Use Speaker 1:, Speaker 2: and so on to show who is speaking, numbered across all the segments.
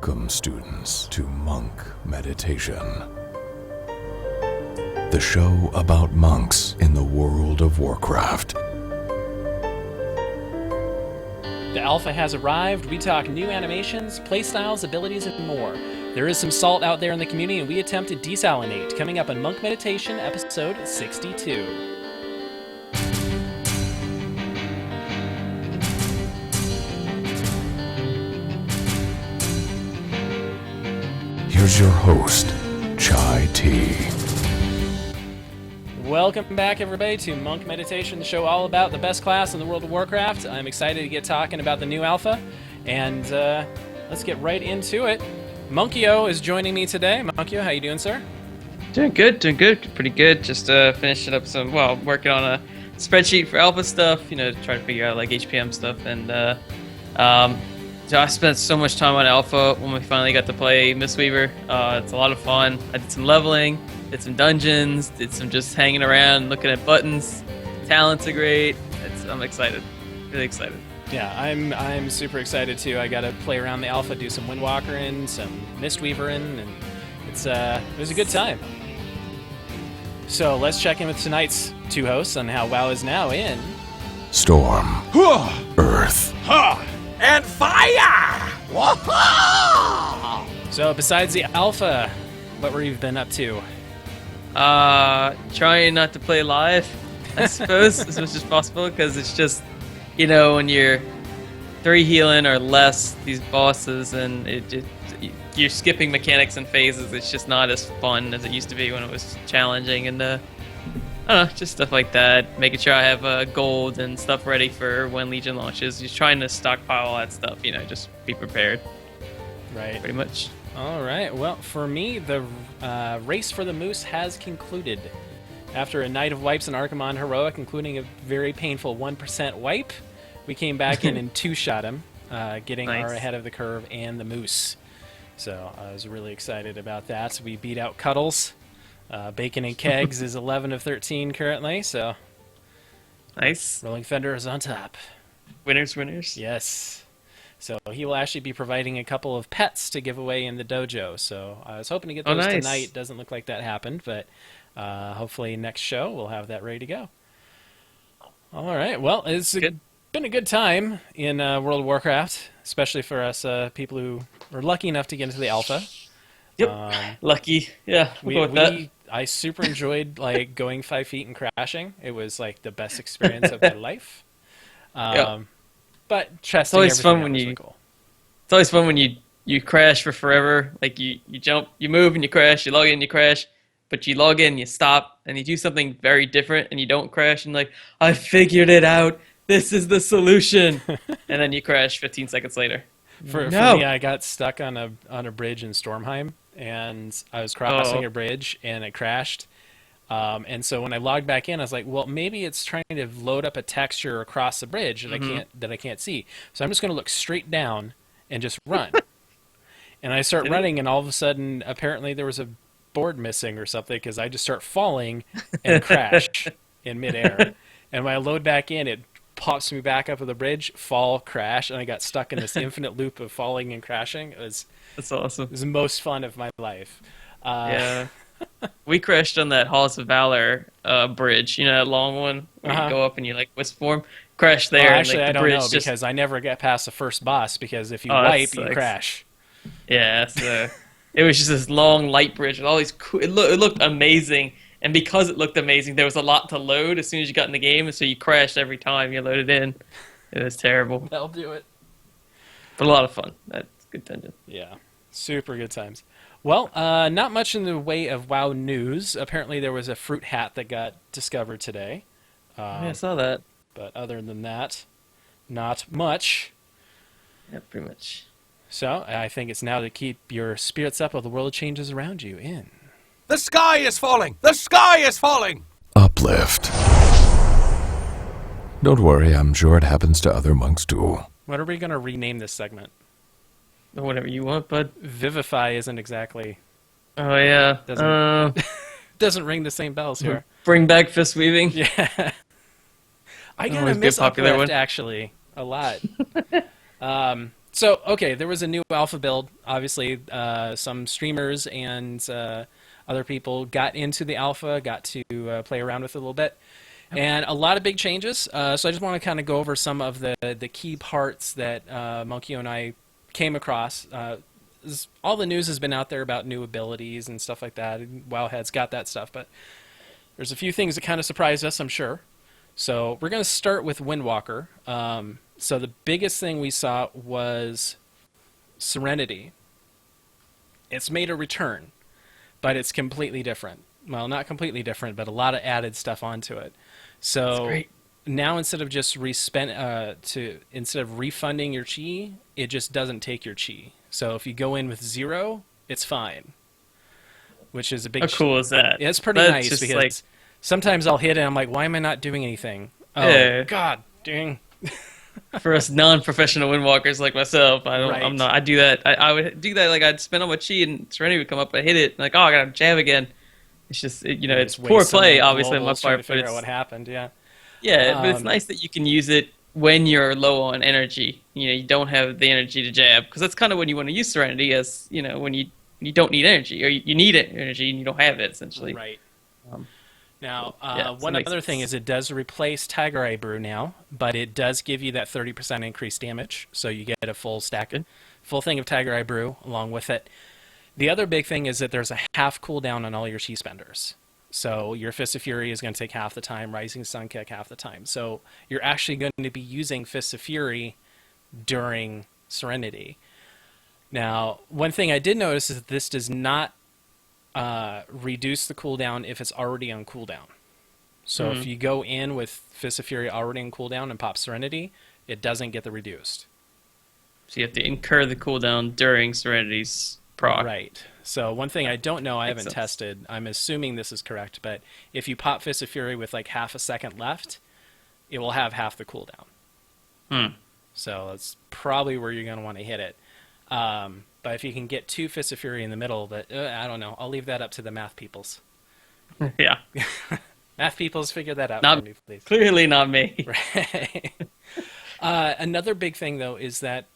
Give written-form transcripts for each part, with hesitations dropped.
Speaker 1: Welcome, students, to Monk Meditation, the show about monks in the world of Warcraft.
Speaker 2: The alpha has arrived. We talk new animations, playstyles, abilities, and more. There is some salt out there in the community, and we attempt to desalinate. Coming up on Monk Meditation, episode 62.
Speaker 1: Here's your host, Chai T.
Speaker 2: Welcome back, everybody, to Monk Meditation, the show all about the best class in the world of Warcraft. I'm excited to get talking about the new alpha, and let's get right into it. Monkio is joining me today. Monkio, how you doing, sir?
Speaker 3: Doing good, pretty good. Just finishing up working on a spreadsheet for alpha stuff, trying to figure out like HPM stuff, and so I spent so much time on alpha when we finally got to play Mistweaver. It's a lot of fun. I did some leveling, did some dungeons, did some just hanging around, looking at buttons. Talents are great. I'm excited, really excited.
Speaker 2: Yeah, I'm super excited too. I got to play around the alpha, do some Windwalker-ing, some Mistweaver-ing, and it was a good time. So let's check in with tonight's two hosts on how WoW is now in
Speaker 1: Storm, Earth,
Speaker 4: and fire!
Speaker 2: So besides the alpha, what were you been up to?
Speaker 3: Trying not to play live, I suppose, as much as possible, because it's just, when you're 3 healing or less, these bosses, and you're skipping mechanics and phases, it's just not as fun as it used to be when it was challenging, and I don't know, just stuff like that. Making sure I have gold and stuff ready for when Legion launches. Just trying to stockpile all that stuff, just be prepared.
Speaker 2: Right.
Speaker 3: Pretty much.
Speaker 2: All right. Well, for me, the race for the Moose has concluded. After a night of wipes in Archimon Heroic, including a very painful 1% wipe, we came back in and two-shot him, getting
Speaker 3: Nice.
Speaker 2: our ahead of the curve and the Moose. So I was really excited about that. We beat out Cuddles. Bacon and Kegs is 11 of 13 currently, so
Speaker 3: Nice.
Speaker 2: Rolling Thunder is on top.
Speaker 3: Winners.
Speaker 2: Yes. So he will actually be providing a couple of pets to give away in the dojo. So I was hoping to get those
Speaker 3: nice.
Speaker 2: tonight. Doesn't look like that happened, but hopefully next show we'll have that ready to go. All right. Well, it's been a good time in World of Warcraft, especially for us people who were lucky enough to get into the alpha.
Speaker 3: Yep. Lucky. Yeah. We'll go with that.
Speaker 2: I super enjoyed going 5 feet and crashing. It was like the best experience of my life. But testing
Speaker 3: always fun when
Speaker 2: really cool.
Speaker 3: It's always fun when you crash for forever. Like you jump, you move, and you crash. You log in, you crash. But you log in, you stop, and you do something very different, and you don't crash. And I figured it out. This is the solution. And then you crash 15 seconds later.
Speaker 2: For me, I got stuck on a bridge in Stormheim, and I was crossing a bridge, and it crashed. And so when I logged back in, I was like, well, maybe it's trying to load up a texture across the bridge that I can't see. So I'm just going to look straight down and just run. And I start running, and all of a sudden, apparently there was a board missing or something, because I just start falling and crash in midair. And when I load back in, it pops me back up to the bridge, fall, crash, and I got stuck in this infinite loop of falling and crashing.
Speaker 3: That's awesome.
Speaker 2: It was the most fun of my life.
Speaker 3: Yeah. We crashed on that Halls of Valor bridge, that long one where you go up and you wisp form. Crashed there.
Speaker 2: Well, actually,
Speaker 3: and,
Speaker 2: I
Speaker 3: the
Speaker 2: don't
Speaker 3: bridge
Speaker 2: know, because I never get past the first boss, because if you wipe, you crash.
Speaker 3: Yeah, so it was just this long light bridge with all these cool... It looked amazing, and because it looked amazing, there was a lot to load as soon as you got in the game, and so you crashed every time you loaded in. It was terrible.
Speaker 2: That'll do it.
Speaker 3: But a lot of fun. That's a good dungeon.
Speaker 2: Yeah, super good times. Well, not much in the way of WoW news. Apparently there was a fruit hat that got discovered today.
Speaker 3: Yeah, I saw that.
Speaker 2: But other than that, not much.
Speaker 3: Yeah, pretty much.
Speaker 2: So I think it's now to keep your spirits up while the world changes around you in.
Speaker 4: The sky is falling! The sky is falling!
Speaker 1: Uplift. Don't worry, I'm sure it happens to other monks too.
Speaker 2: What are we going to rename this segment?
Speaker 3: Whatever you want, bud.
Speaker 2: Vivify isn't exactly...
Speaker 3: Oh, yeah.
Speaker 2: Doesn't ring the same bells here.
Speaker 3: Bring back fist weaving.
Speaker 2: Yeah. I
Speaker 3: Always
Speaker 2: gotta
Speaker 3: be
Speaker 2: miss
Speaker 3: a popular
Speaker 2: Uplift,
Speaker 3: one.
Speaker 2: actually, a lot. So, okay, there was a new alpha build. Obviously, some streamers and other people got into the alpha, got to play around with it a little bit, and a lot of big changes. So I just want to kind of go over some of the key parts that Monkey and I came across. All the news has been out there about new abilities and stuff like that. And Wowhead's got that stuff, but there's a few things that kind of surprised us, I'm sure. So we're going to start with Windwalker. So the biggest thing we saw was Serenity. It's made a return, but it's completely different. Well, not completely different, but a lot of added stuff onto it. So
Speaker 3: great.
Speaker 2: now instead of just instead of refunding your chi, it just doesn't take your chi. So if you go in with 0, it's fine. Which is a big.
Speaker 3: How cool is that?
Speaker 2: Yeah, it's pretty
Speaker 3: That's
Speaker 2: nice
Speaker 3: just
Speaker 2: because
Speaker 3: like,
Speaker 2: sometimes I'll hit it and I'm like, why am I not doing anything? Oh,
Speaker 3: Yeah.
Speaker 2: God dang.
Speaker 3: for us non-professional windwalkers like myself,
Speaker 2: Right.
Speaker 3: I'm not. I do that. I would do that. Like I'd spend all my chi and Serenity would come up. I hit it. Like, oh, I got to jab again. It's just, it's
Speaker 2: Just
Speaker 3: poor
Speaker 2: waste some of
Speaker 3: play,
Speaker 2: the
Speaker 3: obviously, on my
Speaker 2: globals trying
Speaker 3: part.
Speaker 2: to
Speaker 3: But
Speaker 2: figure out
Speaker 3: it's,
Speaker 2: what happened. Yeah.
Speaker 3: yeah, but it's
Speaker 2: Um,
Speaker 3: nice that you can use it when you're low on energy. You don't have the energy to jab, because that's kind of when you want to use Serenity, as when you don't need energy, or you need energy and you don't have it, essentially.
Speaker 2: Right.
Speaker 3: Um,
Speaker 2: Now,
Speaker 3: yeah, so
Speaker 2: one
Speaker 3: it makes
Speaker 2: other thing
Speaker 3: sense.
Speaker 2: is it does replace Tiger Eye Brew now, but it does give you that 30% increased damage, so you get a full full thing of Tiger Eye Brew along with it. The other big thing is that there's a half cooldown on all your chi spenders. So your Fist of Fury is going to take half the time, Rising Sun Kick half the time. So you're actually going to be using Fist of Fury during Serenity. Now, one thing I did notice is that this does not reduce the cooldown if it's already on cooldown. So if you go in with Fist of Fury already on cooldown and pop Serenity, it doesn't get the reduced.
Speaker 3: So you have to incur the cooldown during Serenity's proc.
Speaker 2: Right. So one thing I don't know, I
Speaker 3: Makes
Speaker 2: haven't
Speaker 3: sense.
Speaker 2: tested, I'm assuming this is correct, but if you pop Fist of Fury with like half a second left, it will have half the cooldown.
Speaker 3: Hmm.
Speaker 2: So that's probably where you're going to want to hit it. But if you can get 2 Fists of Fury in the middle, but I don't know. I'll leave that up to the math peoples.
Speaker 3: Yeah.
Speaker 2: Math peoples, figure that out
Speaker 3: Not-
Speaker 2: for me, please.
Speaker 3: Clearly not me.
Speaker 2: Right. Another big thing, though, is that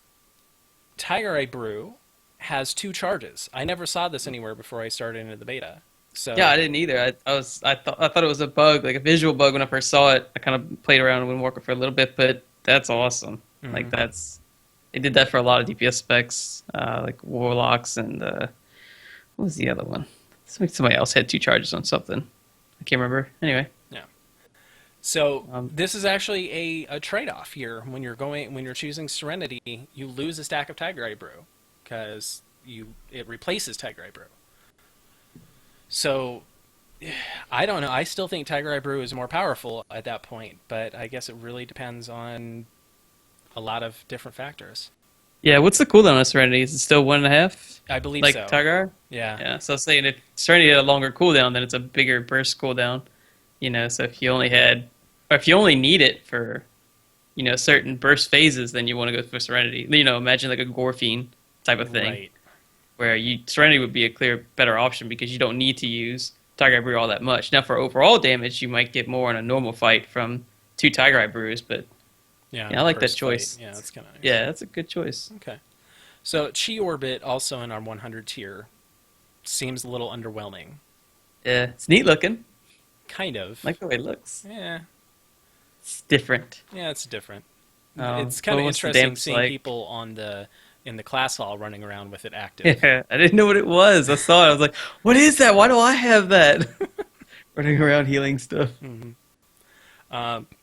Speaker 2: Tiger Eye Brew has 2 charges. I never saw this anywhere before I started into the beta. So
Speaker 3: Yeah, I didn't either. I thought it was a bug, like a visual bug when I first saw it. I kind of played around with Windwalker for a little bit, but that's awesome. Like they did that for a lot of DPS specs, like Warlocks and what was the other one? Somebody else had 2 charges on something. I can't remember. Anyway.
Speaker 2: Yeah. So this is actually a trade-off here when you're choosing Serenity. You lose a stack of Tiger Eye Brew because it replaces Tiger Eye Brew. So I don't know. I still think Tiger Eye Brew is more powerful at that point, but I guess it really depends on a lot of different factors.
Speaker 3: Yeah, what's the cooldown on Serenity? Is it still 1.5?
Speaker 2: I believe
Speaker 3: Like
Speaker 2: so.
Speaker 3: Tiger?
Speaker 2: Yeah.
Speaker 3: Yeah, so saying if Serenity had a longer cooldown, then it's a bigger burst cooldown. So if you only need it for, certain burst phases, then you want to go for Serenity. Imagine like a Gorfine type of thing,
Speaker 2: Right.
Speaker 3: where Serenity would be a clear better option because you don't need to use Tiger Eye Brew all that much. Now for overall damage, you might get more in a normal fight from 2 Tiger Eye Brews, but
Speaker 2: Yeah.
Speaker 3: I like that
Speaker 2: first
Speaker 3: choice.
Speaker 2: fight. Yeah, that's kind of nice.
Speaker 3: yeah, that's a good choice.
Speaker 2: Okay. So Chi Orbit, also in our 100 tier, seems a little underwhelming.
Speaker 3: Yeah, it's neat looking.
Speaker 2: Kind of.
Speaker 3: I like the way it looks.
Speaker 2: Yeah.
Speaker 3: It's different.
Speaker 2: Yeah, it's different.
Speaker 3: Oh,
Speaker 2: It's kind of
Speaker 3: what's the
Speaker 2: interesting
Speaker 3: damage
Speaker 2: seeing
Speaker 3: like?
Speaker 2: people in the class hall running around with it active.
Speaker 3: Yeah, I didn't know what it was. I saw it. I was like, "What is that? Why do I have that?" Running around healing stuff.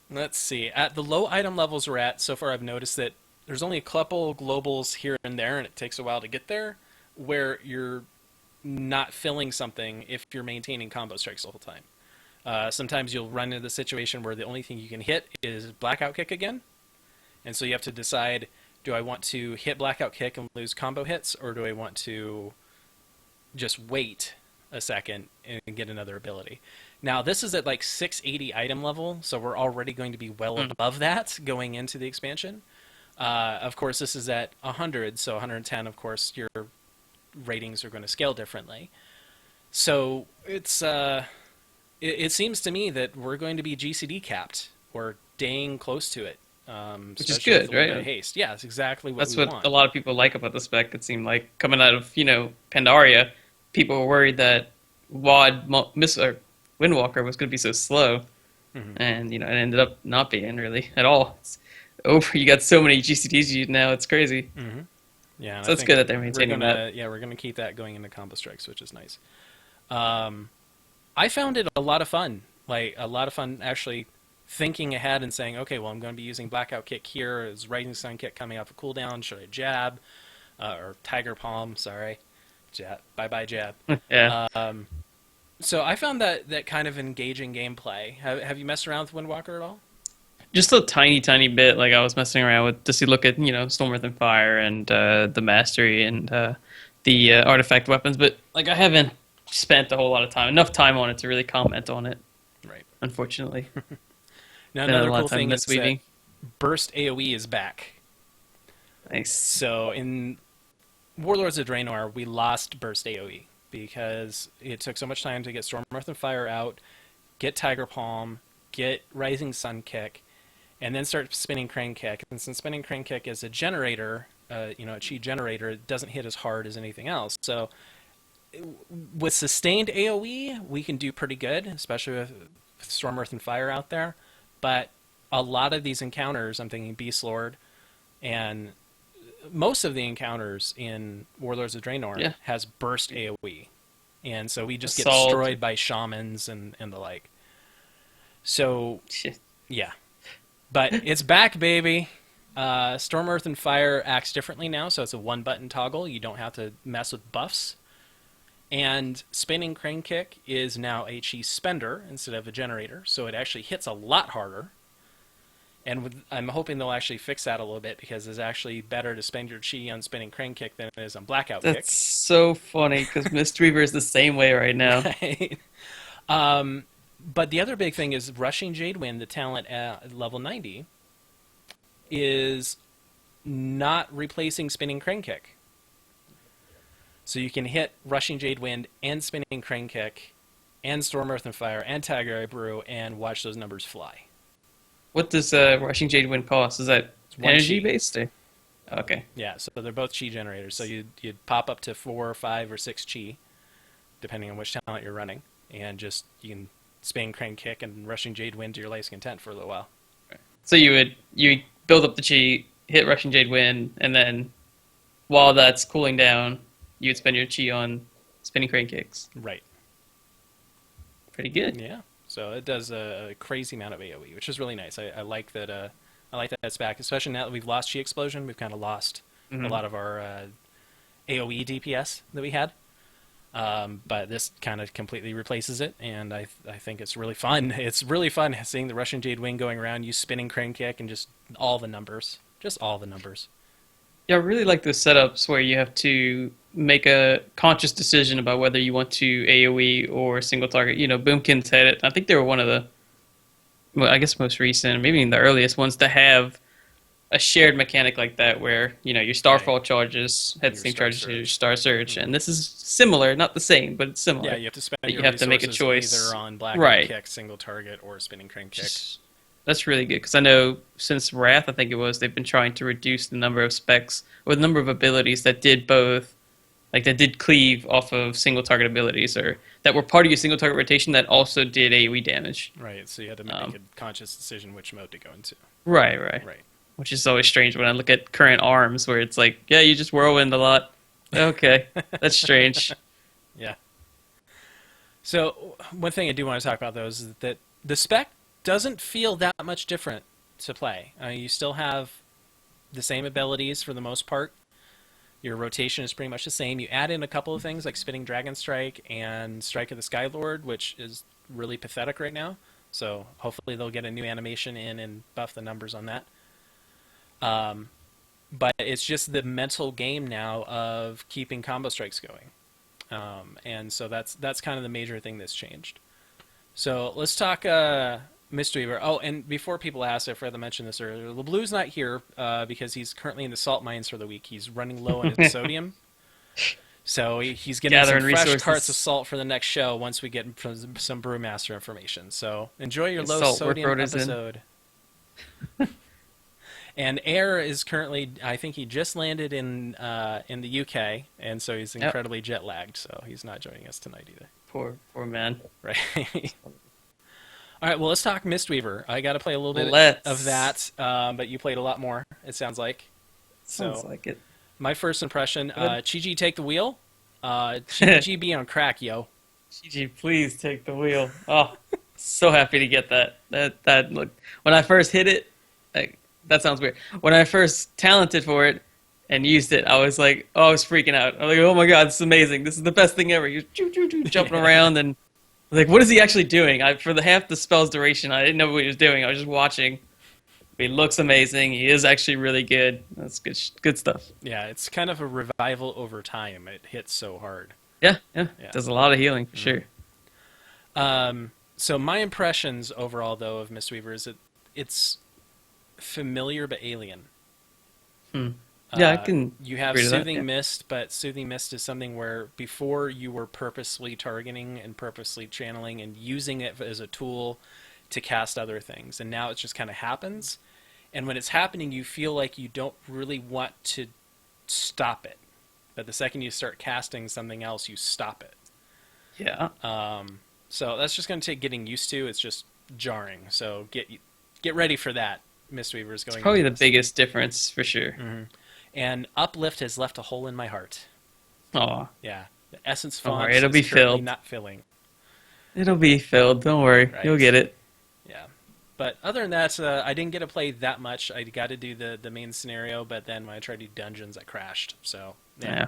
Speaker 2: Let's see. At the low item levels we're at, so far I've noticed that there's only a couple globals here and there, and it takes a while to get there, where you're not filling something if you're maintaining combo strikes the whole time. Sometimes you'll run into the situation where the only thing you can hit is Blackout Kick again, and so you have to decide, do I want to hit Blackout Kick and lose combo hits, or do I want to just wait a second and get another ability? Now, this is at like 680 item level, so we're already going to be well above that going into the expansion. Of course, this is at 100, so 110, of course, your ratings are going to scale differently. So it seems to me that we're going to be GCD capped, or dang close to it,
Speaker 3: Which is
Speaker 2: especially
Speaker 3: good,
Speaker 2: with a little bit
Speaker 3: right?
Speaker 2: of haste. Yeah, it's exactly what
Speaker 3: That's
Speaker 2: we
Speaker 3: what
Speaker 2: want.
Speaker 3: a lot of people like about the spec. It seemed like coming out of Pandaria, people were worried that or Windwalker was going to be so slow, and it ended up not being really at all. It's over. You got so many GCDs now, it's crazy.
Speaker 2: Yeah, and
Speaker 3: So
Speaker 2: I
Speaker 3: it's
Speaker 2: think
Speaker 3: good that they're maintaining that.
Speaker 2: we're gonna keep that going into combo strikes, which is nice. I found it a lot of fun. Like a lot of fun actually thinking ahead and saying, okay, well, I'm going to be using Blackout Kick here. Is Rising Sun Kick coming off a cooldown? Should I jab or Tiger Palm? Sorry, jab. Bye bye jab.
Speaker 3: Yeah.
Speaker 2: So I found that kind of engaging gameplay. Have you messed around with Windwalker at all?
Speaker 3: Just a tiny, tiny bit. Like I was messing around with just to look at Storm Earth and Fire and the mastery and the artifact weapons, but like I haven't spent a whole lot of time, enough time on it to really comment on it.
Speaker 2: Right.
Speaker 3: Unfortunately.
Speaker 2: Now
Speaker 3: Spent a
Speaker 2: another
Speaker 3: lot
Speaker 2: cool
Speaker 3: of time
Speaker 2: thing is that
Speaker 3: misweaving.
Speaker 2: Burst AOE is back.
Speaker 3: Nice.
Speaker 2: So in Warlords of Draenor, we lost Burst AOE because it took so much time to get Storm Earth and Fire out, get Tiger Palm, get Rising Sun Kick, and then start spinning Crane Kick. And since spinning Crane Kick is a generator, a chi generator, it doesn't hit as hard as anything else. So with sustained AOE, we can do pretty good, especially with Storm Earth and Fire out there. But a lot of these encounters, I'm thinking Beast Lord, and most of the encounters in Warlords of Draenor has burst AoE. And so we just get destroyed by shamans and the like. So, yeah. But it's back, baby. Storm, Earth, and Fire acts differently now, so it's a one-button toggle. You don't have to mess with buffs. And Spinning Crane Kick is now a chi spender instead of a generator, so it actually hits a lot harder. And I'm hoping they'll actually fix that a little bit, because it's actually better to spend your chi on Spinning Crane Kick than it is on Blackout Kick.
Speaker 3: That's so funny, because Mistweaver is the same way right now.
Speaker 2: Right? But the other big thing is Rushing Jadewind, the talent at level 90, is not replacing Spinning Crane Kick. So you can hit Rushing Jadewind and Spinning Crane Kick and Storm, Earth, and Fire and Tiger Eye Brew and watch those numbers fly.
Speaker 3: What does Rushing Jadewind cost? Is that energy
Speaker 2: chi.
Speaker 3: based? Or? Okay.
Speaker 2: Yeah, so they're both chi generators. So you'd pop up to 4, 5, or 6 chi, depending on which talent you're running, and just you can Spinning Crane Kick and Rushing Jadewind to your light's content for a little while.
Speaker 3: So you build up the chi, hit Rushing Jadewind, and then while that's cooling down, you would spend your chi on Spinning Crane Kicks.
Speaker 2: Right.
Speaker 3: Pretty good.
Speaker 2: Yeah. So it does a crazy amount of AoE, which is really nice. I like that. I like that it's back, especially now that we've lost Chi Explosion. We've kind of lost a lot of our AoE DPS that we had. But this kind of completely replaces it, and I think it's really fun. It's really fun seeing the Russian Jade Wing going around, you Spinning Crane Kick, and just all the numbers. Just all the numbers.
Speaker 3: Yeah, I really like those setups where you have to make a conscious decision about whether you want to AoE or single target. Boomkins had it. I think they were one of the, well, I guess most recent, maybe even the earliest ones to have a shared mechanic like that where, your Starfall charges had the same charges as your Star Surge. And this is similar, not the same, but it's similar.
Speaker 2: Yeah, you have to spend your
Speaker 3: you have to make a choice.
Speaker 2: Either on Black Kick, single target, or Spinning Crane Kick.
Speaker 3: That's really good, because I know since Wrath, I think it was, they've been trying to reduce the number of specs, or the number of abilities that did both, like that did cleave off of single target abilities, or that were part of your single target rotation that also did AoE damage.
Speaker 2: Right, so you had to make a conscious decision which mode to go into.
Speaker 3: Right. Which is always strange when I look at current arms, where it's like, yeah, you just whirlwind a lot. Okay, that's strange.
Speaker 2: Yeah. So one thing I do want to talk about, though, is that the spec doesn't feel that much different to play. You still have the same abilities for the most part. Your rotation is pretty much the same. You add in a couple of things like Spinning Dragon Strike and Strike of the Skylord, which is really pathetic right now. So hopefully they'll get a new animation in and buff the numbers on that. But it's just the mental game now of keeping combo strikes going. And so that's kind of the major thing that's changed. So let's talk Mistweaver. Oh, and before people ask, I forgot to mention this earlier, LeBlue's not here because he's currently in the salt mines for the week. He's running low on his sodium. So he's getting some fresh carts of salt for the next show once we get some Brewmaster information. So enjoy your low sodium episode. And Air is currently, I think he just landed in the UK, and so he's
Speaker 3: Yep.
Speaker 2: incredibly jet lagged, so he's not joining us tonight either.
Speaker 3: Poor man.
Speaker 2: Right. All right. Well, let's talk Mistweaver. I got to play a little bit
Speaker 3: Let's.
Speaker 2: of that, but you played a lot more. It sounds like.
Speaker 3: Sounds
Speaker 2: So
Speaker 3: like it.
Speaker 2: my first impression:
Speaker 3: Good.
Speaker 2: Chi take the wheel. Chi be on crack, yo.
Speaker 3: GG, please take the wheel. Oh, so happy to get that. That look. When I first hit it, like, that sounds weird. When I first talented for it and used it, I was like, oh, I was freaking out. I was like, oh my god, this is amazing. This is the best thing ever. He was jumping around and like, what is he actually doing? For the half the spell's duration, I didn't know what he was doing. I was just watching. He looks amazing. He is actually really good. That's good stuff.
Speaker 2: Yeah, it's kind of a revival over time. It hits so hard.
Speaker 3: Yeah.
Speaker 2: Yeah.
Speaker 3: Does a lot of healing for sure.
Speaker 2: So my impressions overall, though, of Mistweaver is that it's familiar but alien.
Speaker 3: Yeah, I can
Speaker 2: You have
Speaker 3: agree to that,
Speaker 2: Soothing
Speaker 3: yeah.
Speaker 2: Mist, but Soothing Mist is something where before you were purposely targeting and purposely channeling and using it as a tool to cast other things, and now it just kind of happens. And when it's happening, you feel like you don't really want to stop it. But the second you start casting something else, you stop it.
Speaker 3: Yeah.
Speaker 2: So that's just going to take getting used to. It's just jarring. So get ready for that. Mistweaver is going.
Speaker 3: It's probably
Speaker 2: into
Speaker 3: the
Speaker 2: this.
Speaker 3: biggest difference for sure.
Speaker 2: And Uplift has left a hole in my heart.
Speaker 3: Aw.
Speaker 2: Yeah, the Essence
Speaker 3: Don't
Speaker 2: font
Speaker 3: worry, it'll
Speaker 2: is
Speaker 3: be
Speaker 2: currently
Speaker 3: filled.
Speaker 2: not filling.
Speaker 3: It'll be filled. Don't worry.
Speaker 2: Right.
Speaker 3: You'll get it.
Speaker 2: Yeah, but other than that, I didn't get to play that much. I got to do the main scenario, but then when I tried to do dungeons, I crashed. So
Speaker 3: Yeah.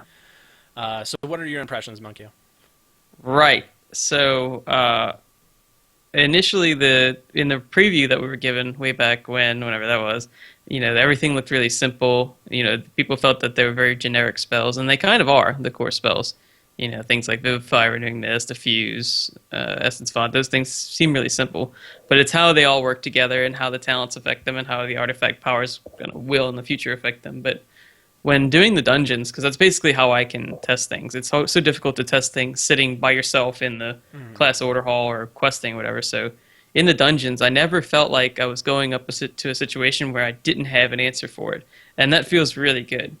Speaker 2: So what are your impressions, Monkey?
Speaker 3: Right. So initially, in the preview that we were given way back whenever that was, everything looked really simple. People felt that they were very generic spells, and they kind of are the core spells. Things like Vivify, Renewing Mist, Diffuse, Essence Font. Those things seem really simple, but it's how they all work together and how the talents affect them and how the artifact powers will in the future affect them. But when doing the dungeons, because that's basically how I can test things. It's so difficult to test things sitting by yourself in the class order hall or questing or whatever. So in the dungeons, I never felt like I was going up to a situation where I didn't have an answer for it. And that feels really good.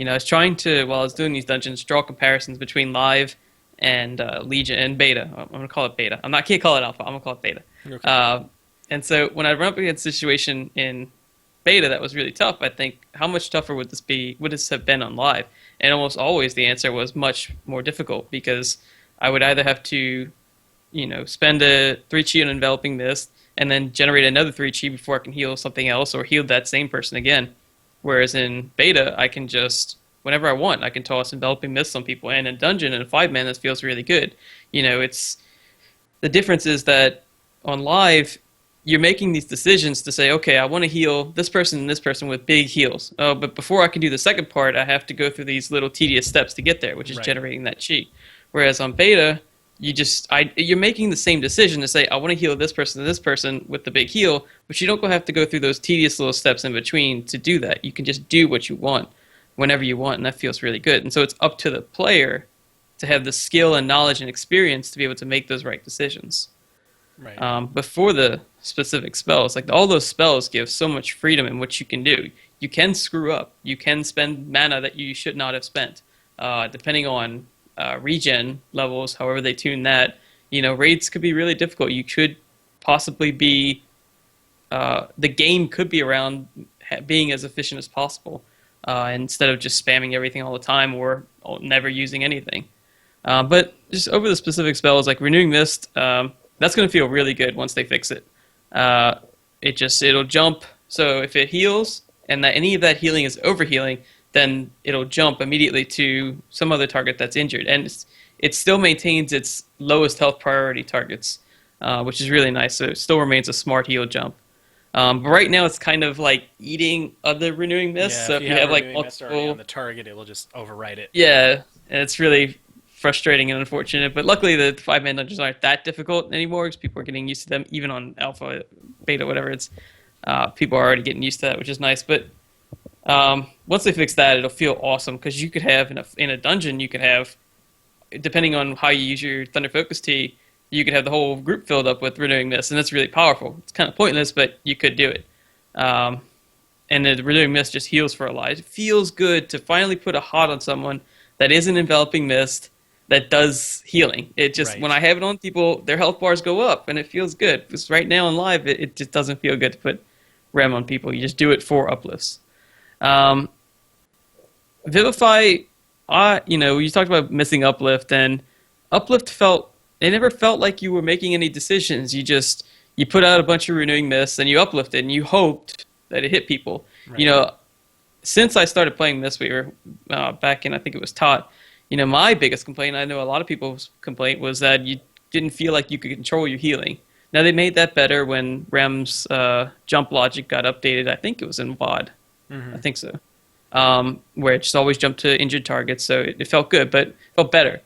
Speaker 3: I was trying to, while I was doing these dungeons, draw comparisons between live and Legion and beta. I'm going to call it beta. Can't call it alpha. I'm going to call it beta.
Speaker 2: Okay.
Speaker 3: And so when I run up against a situation in beta that was really tough, I think, how much tougher would this have been on live? And almost always the answer was much more difficult, because I would either have to, spend a 3 chi on Enveloping Mist and then generate another 3 chi before I can heal something else or heal that same person again. Whereas in beta, I can just, whenever I want, I can toss Enveloping Mist on people. And in dungeon, in a 5-man, this feels really good. It's the difference is that on live, you're making these decisions to say, okay, I want to heal this person and this person with big heals. Oh, but before I can do the second part, I have to go through these little tedious steps to get there, which is
Speaker 2: Right.
Speaker 3: generating that chi. Whereas on beta, you're making the same decision to say, I want to heal this person and this person with the big heal, but you don't have to go through those tedious little steps in between to do that. You can just do what you want whenever you want, and that feels really good. And so it's up to the player to have the skill and knowledge and experience to be able to make those right decisions.
Speaker 2: Right.
Speaker 3: Before the specific spells, like all those spells give so much freedom in what you can do. You can screw up. You can spend mana that you should not have spent, depending on regen levels. However they tune that, raids could be really difficult. You could possibly be the game could be around being as efficient as possible, instead of just spamming everything all the time or never using anything. But just over the specific spells, like Renewing Mist, that's going to feel really good once they fix it. It'll jump. So if it heals and that any of that healing is overhealing, then it'll jump immediately to some other target that's injured. And it still maintains its lowest health priority targets, which is really nice. So it still remains a smart heal jump. But right now it's kind of like eating other Renewing Mist.
Speaker 2: Yeah,
Speaker 3: So
Speaker 2: if
Speaker 3: if you have like
Speaker 2: Renewing Mist already
Speaker 3: multiple...
Speaker 2: on the target, it will just overwrite it.
Speaker 3: Yeah, and it's really frustrating and unfortunate. But luckily the 5-man dungeons aren't that difficult anymore, because people are getting used to them. Even on alpha, beta, whatever, it's people are already getting used to that, which is nice. But once they fix that, it'll feel awesome, because you could have in a dungeon, you could have, depending on how you use your Thunder Focus Tea, you could have the whole group filled up with Renewing Mist, and that's really powerful. It's kind of pointless, but you could do it. And and the renewing mist just heals for a lot. It feels good to finally put a hot on someone that isn't enveloping mist that does healing. It just,
Speaker 2: Right.
Speaker 3: when I have it on people, their health bars go up, and it feels good. Because right now in live, it just doesn't feel good to put rem on people. You just do it for uplifts. Vivify, you talked about missing uplift, and uplift it never felt like you were making any decisions. You put out a bunch of renewing mists and you uplifted and you hoped that it hit people.
Speaker 2: Right.
Speaker 3: Since I started playing Mistweaver back in, I think it was Tot, my biggest complaint, I know a lot of people's complaint, was that you didn't feel like you could control your healing. Now, they made that better when Rem's jump logic got updated. I think it was in VOD. I think so. Where it just always jumped to injured targets, so it felt good, but it felt better.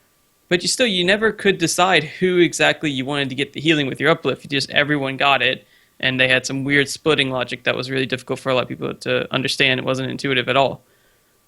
Speaker 3: But you never could decide who exactly you wanted to get the healing with your uplift. Everyone got it, and they had some weird splitting logic that was really difficult for a lot of people to understand. It wasn't intuitive at all.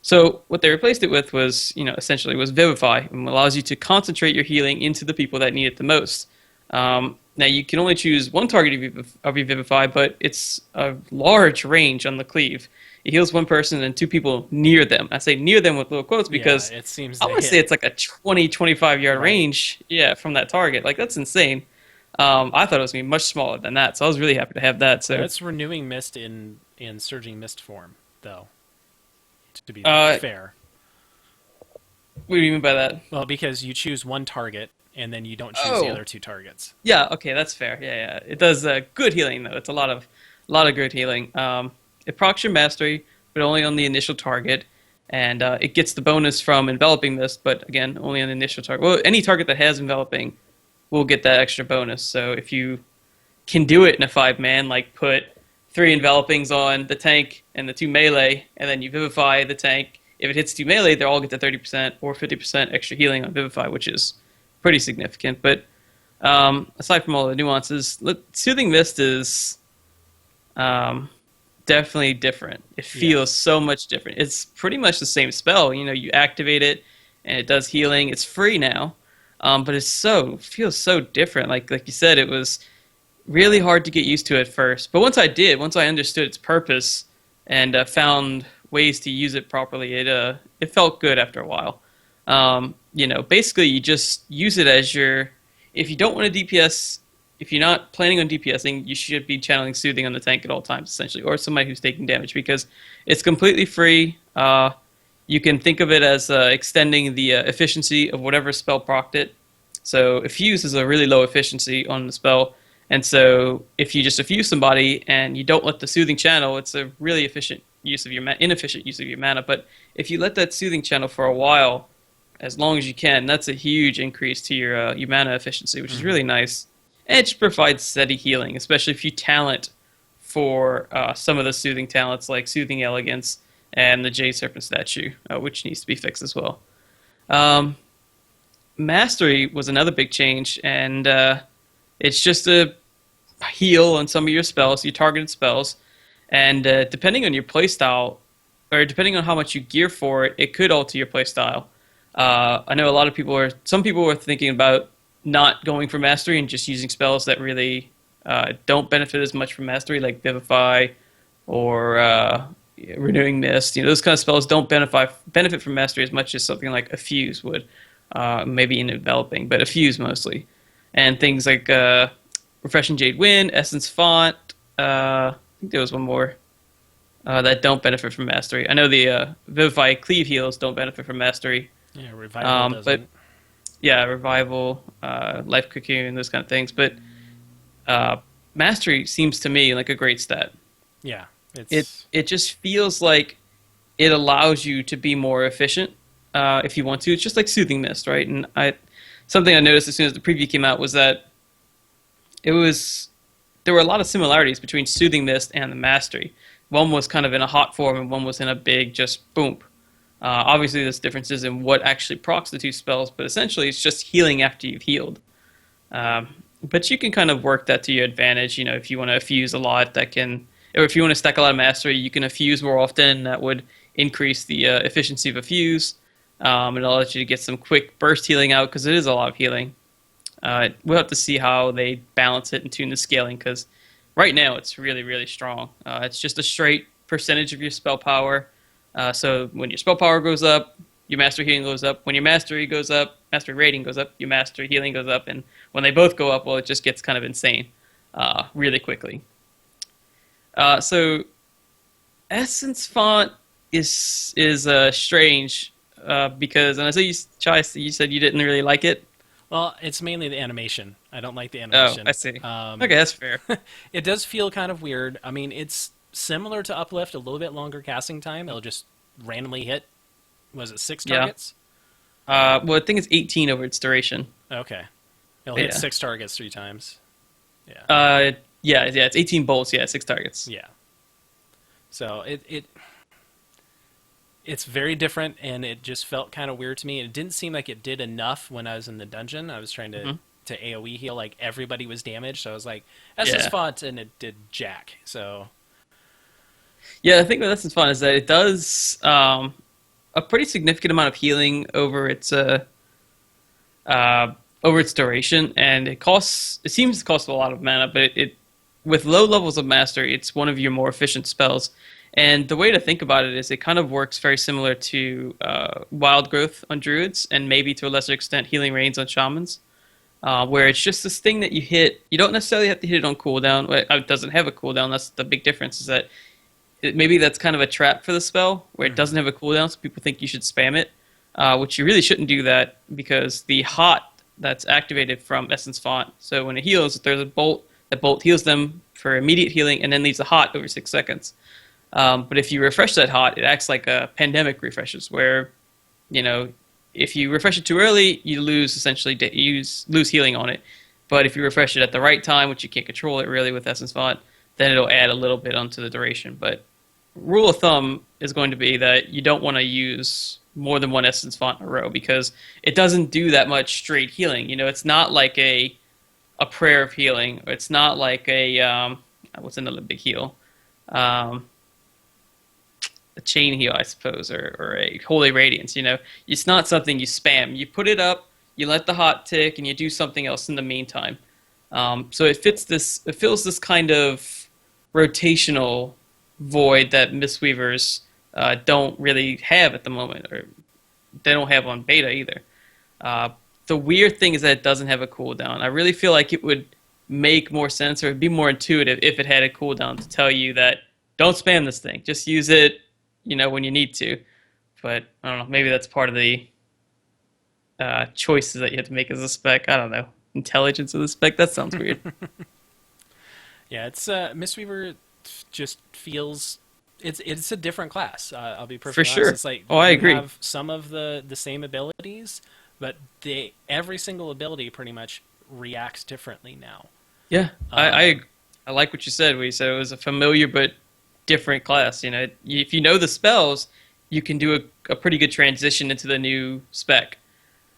Speaker 3: So what they replaced it with was, essentially was Vivify, and allows you to concentrate your healing into the people that need it the most. Now, you can only choose one target of your Vivify, but it's a large range on the cleave. It heals one person and two people near them. I say near them with little quotes because
Speaker 2: it seems
Speaker 3: I want to say it's like a 20, 25-yard
Speaker 2: Right.
Speaker 3: range from that target. Like, that's insane. I thought it was going to be much smaller than that, so I was really happy to have that. So
Speaker 2: That's renewing mist in surging mist form, though. To be
Speaker 3: Uh,
Speaker 2: fair.
Speaker 3: what do you mean by that?
Speaker 2: Well, because you choose one target and then you don't choose the
Speaker 3: Oh.
Speaker 2: other two targets.
Speaker 3: Yeah, okay, that's fair. Yeah. It does good healing, though. It's a lot of good healing. It procs your mastery, but only on the initial target. And it gets the bonus from enveloping mist, but again, only on the initial target. Well, any target that has enveloping will get that extra bonus. So if you can do it in a 5-man, like put 3 envelopings on the tank and the 2 melee, and then you Vivify the tank. If it hits 2 melee, they all get the 30% or 50% extra healing on Vivify, which is pretty significant. But aside from all the nuances, Soothing Mist is definitely different. It feels so much different. It's pretty much the same spell. You activate it, and it does healing. It's free now, but it feels so different. Like you said, it was really hard to get used to at first. But once I understood its purpose and found ways to use it properly, it felt good after a while. Basically you just use it as if you don't want to DPS, if you're not planning on DPSing, you should be channeling Soothing on the tank at all times, essentially, or somebody who's taking damage, because it's completely free. You can think of it as extending the efficiency of whatever spell procced it. So Effuse is a really low efficiency on the spell, and so if you just effuse somebody and you don't let the Soothing channel, it's a really inefficient use of your mana. But if you let that Soothing channel for a while, as long as you can, that's a huge increase to your mana efficiency, which is really nice. And it just provides steady healing, especially if you talent for some of the Soothing talents like Soothing Elegance and the Jade Serpent statue, which needs to be fixed as well. Mastery was another big change, and it's just a heal on some of your spells, your targeted spells, and depending on your playstyle, or depending on how much you gear for it, it could alter your playstyle. I know some people were thinking about not going for Mastery and just using spells that really don't benefit as much from Mastery, like Vivify or Renewing Mist. Those kind of spells don't benefit from Mastery as much as something like Effuse would, maybe in Enveloping, but Effuse mostly. And things like Refreshing Jade Wind, Essence Font, I think there was one more that don't benefit from Mastery. I know the Vivify Cleave heals don't benefit from Mastery.
Speaker 2: Yeah, Revival doesn't.
Speaker 3: But yeah, Revival, Life Cocoon, those kind of things. But Mastery seems to me like a great stat.
Speaker 2: Yeah.
Speaker 3: It just feels like it allows you to be more efficient if you want to. It's just like Soothing Mist, right? And something I noticed as soon as the preview came out was that there were a lot of similarities between Soothing Mist and the Mastery. One was kind of in a hot form, and one was in a big just boom. Obviously, there's differences in what actually procs the two spells, but essentially it's just healing after you've healed. But you can kind of work that to your advantage. If you want to effuse a lot, or if you want to stack a lot of Mastery, you can effuse more often. That would increase the efficiency of effuse. It allows you to get some quick burst healing out, because it is a lot of healing. We'll have to see how they balance it and tune the scaling, because right now it's really, really strong. It's just a straight percentage of your spell power. So when your spell power goes up, your mastery healing goes up. When your mastery goes up, mastery rating goes up, your mastery healing goes up. And when they both go up, well, it just gets kind of insane really quickly. So Essence Font is strange because, and I saw you, Chai, you said you didn't really like it.
Speaker 2: Well, it's mainly the animation. I don't like the animation.
Speaker 3: Oh, I see. Okay, that's fair.
Speaker 2: It does feel kind of weird. I mean, it's similar to Uplift, a little bit longer casting time. It'll just randomly hit, was it 6 targets?
Speaker 3: Well, I think it's 18 over its duration.
Speaker 2: Okay. It'll hit 6 targets 3 times.
Speaker 3: Yeah. Yeah, it's 18 bolts, 6 targets.
Speaker 2: Yeah. So it's very different, and it just felt kind of weird to me. It didn't seem like it did enough when I was in the dungeon. I was trying to AoE heal, like everybody was damaged, so I was like, Essence Font, and it did jack. So
Speaker 3: yeah, the thing with Essence Font is that it does a pretty significant amount of healing over its duration, and it seems to cost a lot of mana, but it with low levels of mastery, it's one of your more efficient spells. And the way to think about it is it kind of works very similar to Wild Growth on druids, and maybe to a lesser extent Healing Rains on shamans, where it's just this thing that you hit. You don't necessarily have to hit it on cooldown. Well, it doesn't have a cooldown. That's the big difference, is that maybe that's kind of a trap for the spell, where it doesn't have a cooldown, so people think you should spam it, which you really shouldn't do that, because the hot that's activated from Essence Font, so when it heals, there's a bolt. That bolt heals them for immediate healing and then leaves a hot over 6 seconds. But if you refresh that hot, it acts like a pandemic refreshes, where, if you refresh it too early, you lose lose healing on it. But if you refresh it at the right time, which you can't control it really with Essence Font, then it'll add a little bit onto the duration. But rule of thumb is going to be that you don't want to use more than one Essence Font in a row, because it doesn't do that much straight healing. It's not like a prayer of healing. It's not like a what's another big heal? A chain heal, I suppose, or a holy radiance. It's not something you spam. You put it up, you let the hot tick, and you do something else in the meantime. So it fills this kind of rotational void that Mistweavers don't really have at the moment, or they don't have on beta either. The weird thing is that it doesn't have a cooldown. I really feel like it would make more sense, or it'd be more intuitive if it had a cooldown to tell you that don't spam this thing. Just use it, when you need to. But I don't know. Maybe that's part of the choices that you have to make as a spec. I don't know. Intelligence of the spec. That sounds weird.
Speaker 2: Yeah, it's Mistweaver just feels it's a different class. I'll be perfectly honest.
Speaker 3: Sure.
Speaker 2: It's like
Speaker 3: I agree.
Speaker 2: Have some of the same abilities, but every single ability pretty much reacts differently now.
Speaker 3: Yeah, I like what you said. Where you said it was a familiar but different class. If you know the spells, you can do a pretty good transition into the new spec.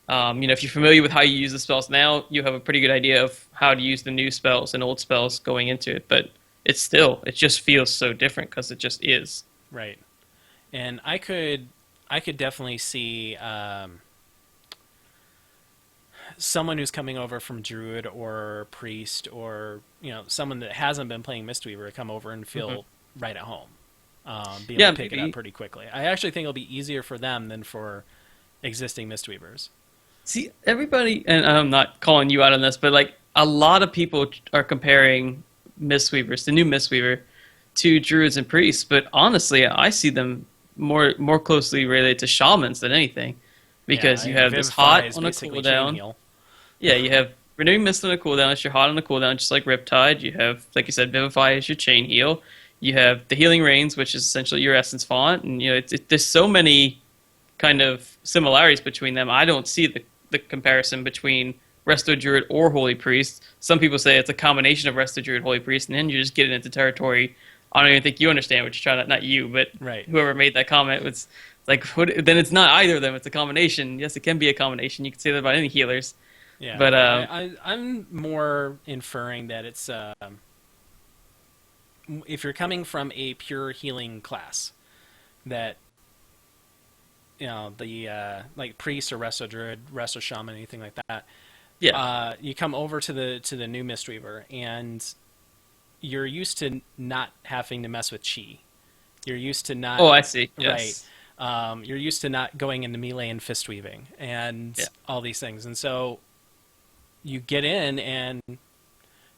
Speaker 3: If you're familiar with how you use the spells now, you have a pretty good idea of how to use the new spells and old spells going into it. But it just feels so different because it just is.
Speaker 2: Right, and I could definitely see someone who's coming over from Druid or Priest, or someone that hasn't been playing Mistweaver come over and feel right at home, be able to pick it up pretty quickly. I actually think it'll be easier for them than for existing Mistweavers.
Speaker 3: See, everybody, and I'm not calling you out on this, but like a lot of people are comparing Mistweavers, the new Mistweaver, to Druids and Priests. But honestly, I see them more closely related to Shamans than anything, because you have this hot on a cooldown. Yeah, you have Renewing Mist on a cooldown. It's your hot on a cooldown, just like Riptide. You have, like you said, Vivify as your chain heal. You have the Healing Rains, which is essentially your Essence Font, and there's so many kind of similarities between them. I don't see the comparison between Resto Druid or Holy Priest. Some people say it's a combination of Resto Druid, Holy Priest, and then you're just getting into territory I don't even think you understand what you're trying to, not you, but whoever made that comment was like, then it's not either of them, it's a combination. Yes, it can be a combination. You can say that about any healers.
Speaker 2: Yeah,
Speaker 3: but
Speaker 2: I'm more inferring that it's if you're coming from a pure healing class, that the like priest or resto druid, resto shaman, anything like that.
Speaker 3: Yeah.
Speaker 2: You come over to the new Mistweaver, and you're used to not having to mess with chi. You're used to not.
Speaker 3: Oh, I see.
Speaker 2: Right.
Speaker 3: Yes.
Speaker 2: You're used to not going into melee and fist weaving and
Speaker 3: Yeah.
Speaker 2: all these things, and so you get in, and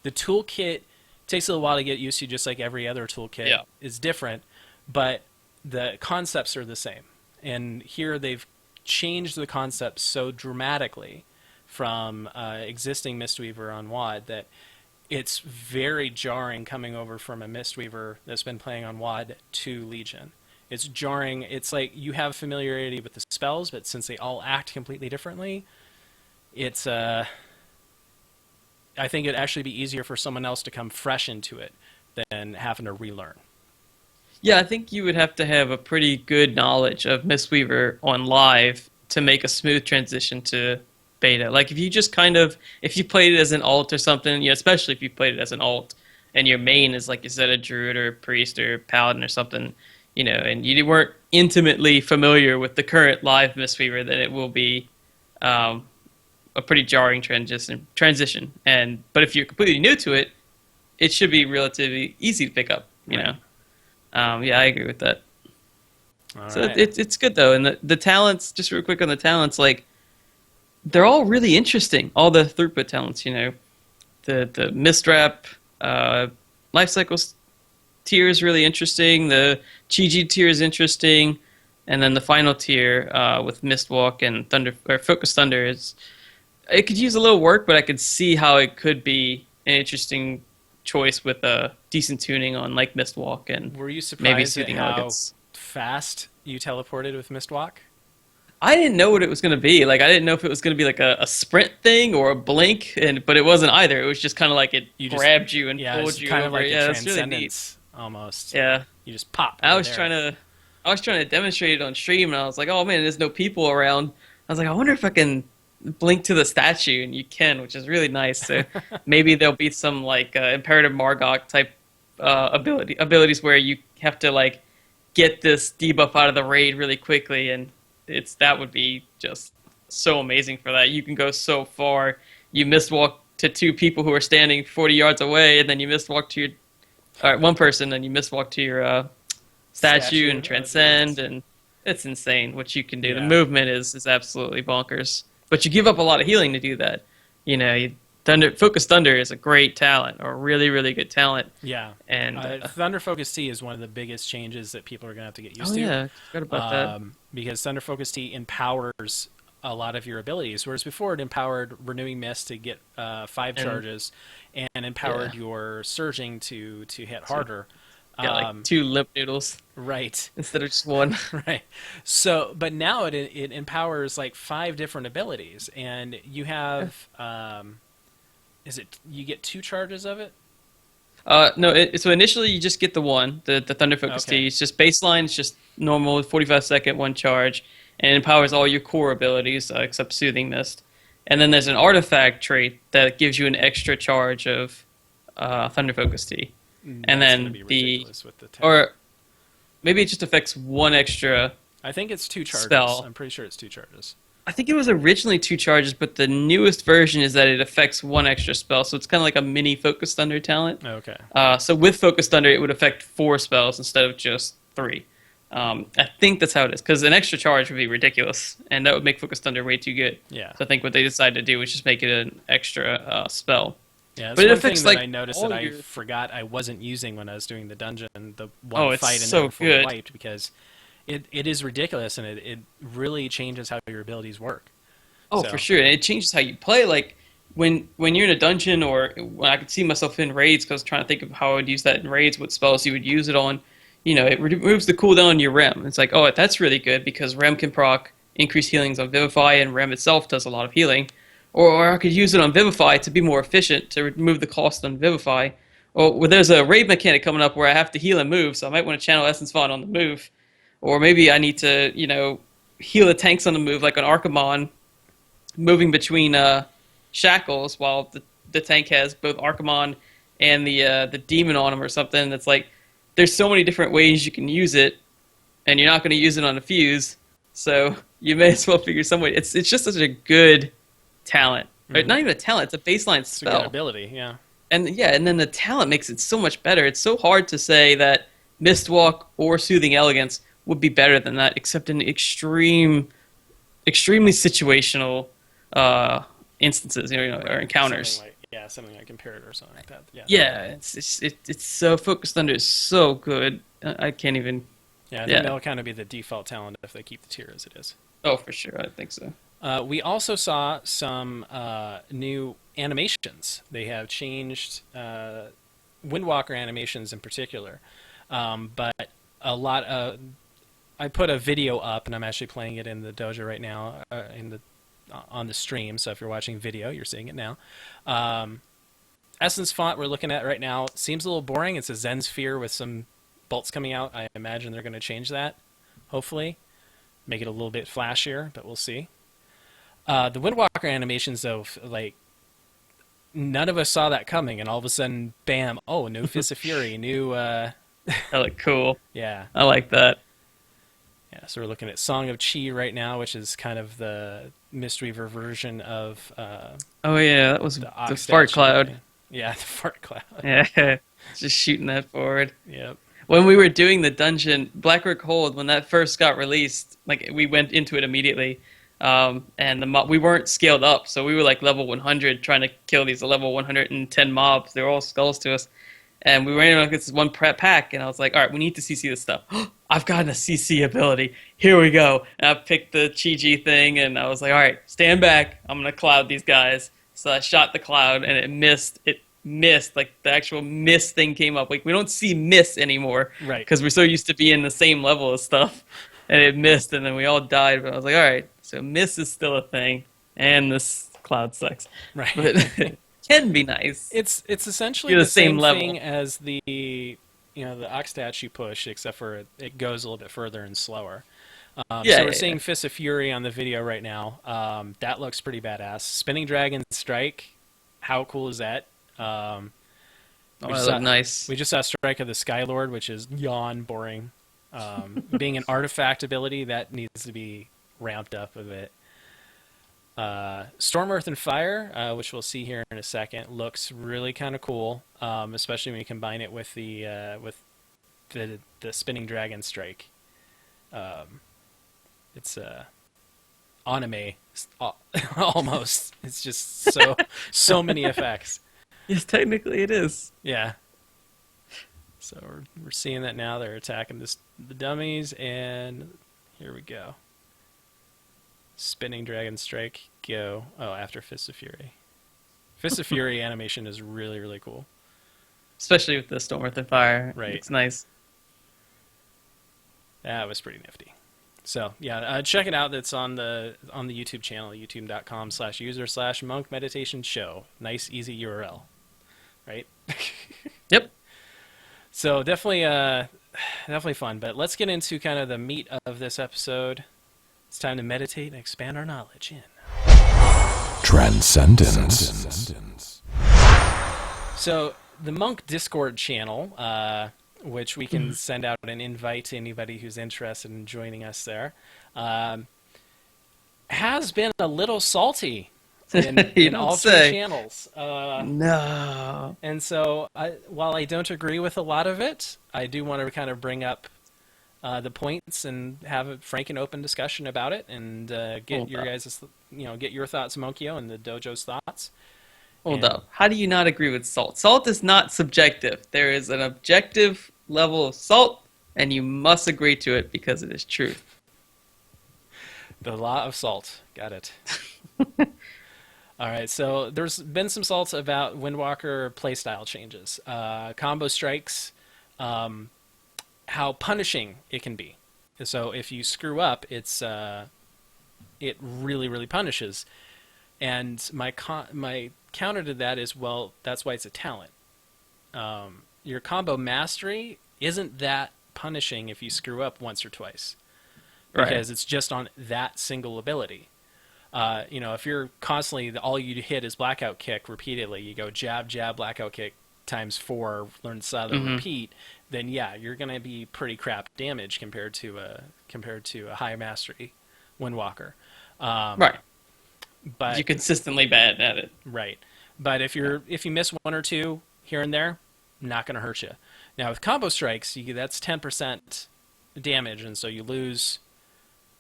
Speaker 2: the toolkit takes a little while to get used to, just like every other toolkit
Speaker 3: Yeah.
Speaker 2: is different, but the concepts are the same. And here they've changed the concepts so dramatically from existing Mistweaver on WoD that it's very jarring coming over from a Mistweaver that's been playing on WoD to Legion. It's jarring. It's like you have familiarity with the spells, but since they all act completely differently, it's I think it'd actually be easier for someone else to come fresh into it than having to relearn.
Speaker 3: Yeah, I think you would have to have a pretty good knowledge of Mistweaver on live to make a smooth transition to beta. Like if you just if you played it as an alt or something, especially if you played it as an alt, and your main is like you said, a druid or a priest or a paladin or something, and you weren't intimately familiar with the current live Mistweaver, then it will be a pretty jarring transition. But if you're completely new to it, it should be relatively easy to pick up. Yeah, I agree with that.
Speaker 2: All
Speaker 3: So
Speaker 2: right.
Speaker 3: it's good though, and the talents. Just real quick on the talents, like they're all really interesting. All the throughput talents, the Mistrap, life cycles tier is really interesting. The Chi tier is interesting, and then the final tier with Mistwalk and Focus Thunder it could use a little work, but I could see how it could be an interesting choice with a decent tuning on like Mistwalk and
Speaker 2: Were you
Speaker 3: maybe
Speaker 2: surprised at
Speaker 3: Soothing
Speaker 2: how
Speaker 3: Elegance.
Speaker 2: fast you teleported with Mistwalk?
Speaker 3: I didn't know what it was going to be. Like I didn't know if it was going to be like a sprint thing or a blink, but it wasn't either. It was just kind of like it grabbed you and
Speaker 2: Yeah,
Speaker 3: pulled
Speaker 2: it's
Speaker 3: you
Speaker 2: kind
Speaker 3: over.
Speaker 2: of like
Speaker 3: Yeah,
Speaker 2: a
Speaker 3: it's really neat.
Speaker 2: transcendence almost.
Speaker 3: Yeah,
Speaker 2: You just pop.
Speaker 3: I
Speaker 2: right
Speaker 3: was
Speaker 2: there.
Speaker 3: trying to demonstrate it on stream, and I was like, oh man, there's no people around. I was like, I wonder if I can blink to the statue, and you can, which is really nice. So maybe there'll be some like imperative Margok type abilities where you have to like get this debuff out of the raid really quickly, and that would be just so amazing for that. You can go so far. You mistwalk to two people who are standing 40 yards away, and then you mistwalk to one person, and you mistwalk to your statue and transcend, and it's insane what you can do.
Speaker 2: Yeah.
Speaker 3: The movement is absolutely bonkers. But you give up a lot of healing to do that. Focus Thunder is a great talent, or a really, really good talent.
Speaker 2: Yeah.
Speaker 3: And
Speaker 2: Thunder Focus T is one of the biggest changes that people are going to have to get used to.
Speaker 3: yeah, I forgot about that.
Speaker 2: Because Thunder Focus T empowers a lot of your abilities, whereas before it empowered Renewing Mist to get 5 charges, and empowered your Surging to hit harder.
Speaker 3: Yeah, like 2 limp noodles
Speaker 2: Right.
Speaker 3: instead of just 1.
Speaker 2: Right. So, but now it empowers like 5 different abilities, and you have you get 2 charges of it?
Speaker 3: No, so initially you just get the 1, the Thunder Focus
Speaker 2: Okay.
Speaker 3: T. It's just baseline, it's just normal 45-second 1 charge, and it empowers all your core abilities except Soothing Mist. And then there's an artifact trait that gives you an extra charge of Thunder Focus T. And
Speaker 2: That's
Speaker 3: then
Speaker 2: gonna be ridiculous with the
Speaker 3: or maybe it just affects 1 extra.
Speaker 2: I think it's 2 charges.
Speaker 3: spell.
Speaker 2: I'm pretty sure it's 2 charges.
Speaker 3: I think it was originally 2 charges, but the newest version is that it affects 1 extra spell, so it's kind of like a mini Focus Thunder talent.
Speaker 2: Okay.
Speaker 3: So with Focus Thunder, it would affect 4 spells instead of just 3. I think that's how it is, because an extra charge would be ridiculous, and that would make Focus Thunder way too good.
Speaker 2: Yeah.
Speaker 3: So I think what they decided to do was just make it an extra spell.
Speaker 2: Yeah, that's
Speaker 3: But it
Speaker 2: one
Speaker 3: affects,
Speaker 2: thing that
Speaker 3: like,
Speaker 2: I noticed
Speaker 3: all
Speaker 2: that I
Speaker 3: your-
Speaker 2: forgot I wasn't using when I was doing the dungeon, the
Speaker 3: Oh,
Speaker 2: one
Speaker 3: it's
Speaker 2: fight in
Speaker 3: so
Speaker 2: there before we
Speaker 3: good.
Speaker 2: wiped, because it is ridiculous, and it really changes how your abilities work.
Speaker 3: Oh,
Speaker 2: So-
Speaker 3: for sure. And it changes how you play. Like, when you're in a dungeon, or when I could see myself in raids, because I was trying to think of how I would use that in raids, what spells you would use it on, it removes the cooldown on your Rem. It's like, oh, that's really good, because Rem can proc increased healings on Vivify, and Rem itself does a lot of healing. Or I could use it on Vivify to be more efficient, to remove the cost on Vivify. Or there's a raid mechanic coming up where I have to heal and move, so I might want to channel Essence Font on the move. Or maybe I need to, heal the tanks on the move, like an Archimon, moving between shackles while the tank has both Archimon and the demon on him or something. That's like, there's so many different ways you can use it, and you're not going to use it on a fuse, so you may as well figure some way. It's just such a good talent. Or not even a talent, it's a baseline
Speaker 2: It's a
Speaker 3: spell.
Speaker 2: good ability, yeah.
Speaker 3: And then the talent makes it so much better. It's so hard to say that Mistwalk or Soothing Elegance would be better than that, except in extremely situational instances, or encounters.
Speaker 2: Something like Imperator or something like that. Yeah.
Speaker 3: Yeah, it's so focused under is so good. I can't even.
Speaker 2: Yeah, I think that'll kind of be the default talent if they keep the tier as it is.
Speaker 3: Oh, for sure, I think so.
Speaker 2: We also saw some new animations. They have changed Windwalker animations in particular, but a lot of. I put a video up, and I'm actually playing it in the dojo right now on the stream. So if you're watching video, you're seeing it now. Essence font we're looking at right now seems a little boring. It's a Zen sphere with some bolts coming out. I imagine they're going to change that, hopefully. Make it a little bit flashier, but we'll see. The Windwalker animations, though, like, none of us saw that coming, and all of a sudden, bam, oh, new Fist of Fury, new...
Speaker 3: That look cool.
Speaker 2: Yeah.
Speaker 3: I like that.
Speaker 2: Yeah, so we're looking at Song of Chi right now, which is kind of the Mistweaver version of...
Speaker 3: oh, yeah, that was the fart cloud.
Speaker 2: Yeah, the fart cloud.
Speaker 3: Yeah, just shooting that forward.
Speaker 2: Yep.
Speaker 3: When we were doing the dungeon, Blackrock Hold, when that first got released, like we went into it immediately, and we weren't scaled up, so we were like level 100 trying to kill these level 110 mobs. They were all skulls to us, and we were in like this one prep pack, and I was like, all right, we need to CC this stuff. I've gotten a CC ability. Here we go. And I picked the Chi-Ji thing, and I was like, all right, stand back. I'm going to cloud these guys. So I shot the cloud, and it missed. It missed. Like, the actual mist thing came up. Like, we don't see mist anymore.
Speaker 2: Right.
Speaker 3: Because we're so used to being the same level of stuff. And it missed, and then we all died. But I was like, all right, so mist is still a thing, and this cloud sucks.
Speaker 2: Right.
Speaker 3: But it can be nice.
Speaker 2: It's essentially
Speaker 3: You're
Speaker 2: the same
Speaker 3: level.
Speaker 2: thing as the Oxtat you push, except for it goes a little bit further and slower. So we're seeing Fist of Fury on the video right now. That looks pretty badass. Spinning Dragon Strike, how cool is that?
Speaker 3: That looked nice.
Speaker 2: We just saw Strike of the Skylord, which is yawn boring. Being an artifact ability, that needs to be ramped up a bit. Storm, Earth, and Fire, which we'll see here in a second, looks really kind of cool, especially when you combine it with the Spinning Dragon Strike. It's anime almost. It's just so many effects.
Speaker 3: Yes, technically it is.
Speaker 2: Yeah. So we're seeing that now. They're attacking the dummies, and here we go. Spinning Dragon Strike, go. Oh, after Fist of Fury. Fist of Fury animation is really, really cool.
Speaker 3: Especially with the Storm, Earth, and Fire.
Speaker 2: Right.
Speaker 3: It's nice.
Speaker 2: That was pretty nifty. So, yeah, check it out. It's on the YouTube channel, youtube.com/user/monk meditation show. Nice, easy URL. Right?
Speaker 3: Yep.
Speaker 2: So definitely fun. But let's get into kind of the meat of this episode. It's time to meditate and expand our knowledge in
Speaker 1: Transcendence.
Speaker 2: So the Monk Discord channel, which we can send out an invite to anybody who's interested in joining us there, has been a little salty in all three channels.
Speaker 3: No.
Speaker 2: And so, while I don't agree with a lot of it, I do want to kind of bring up the points and have a frank and open discussion about it, and get your guys', get your thoughts, Monkio, and the dojo's thoughts.
Speaker 3: Hold up. How do you not agree with salt? Salt is not subjective. There is an objective level of salt, and you must agree to it because it is truth.
Speaker 2: The law of salt. Got it. All right, so there's been some salts about Windwalker playstyle changes. Combo strikes, how punishing it can be. So if you screw up, it really, really punishes. And my counter to that is, well, that's why it's a talent. Your combo mastery isn't that punishing if you screw up once or twice. Because it's just on that single ability. If you're constantly, all you hit is blackout kick repeatedly, you go jab, jab, blackout kick times 4, learn to silent repeat, then yeah, you're going to be pretty crap damage compared to a high mastery Windwalker.
Speaker 3: Right.
Speaker 2: But
Speaker 3: you're consistently bad at it.
Speaker 2: Right. But if you miss one or two here and there, not going to hurt you. Now with combo strikes, that's 10% damage, and so you lose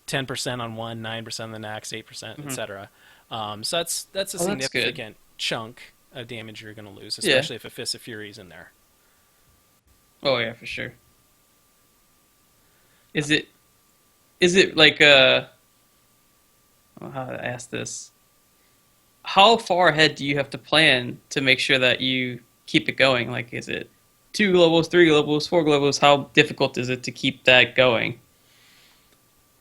Speaker 2: 10% on one, 9% on the next, 8%, etc. So that's a
Speaker 3: That's
Speaker 2: significant chunk of damage you're going to lose,
Speaker 3: Yeah.
Speaker 2: especially if a Fist of Fury is in there.
Speaker 3: Oh yeah, for sure. Is it like how to ask this? How far ahead do you have to plan to make sure that you keep it going? Like, is it 2 globals, 3 globals, 4 globals? How difficult is it to keep that going?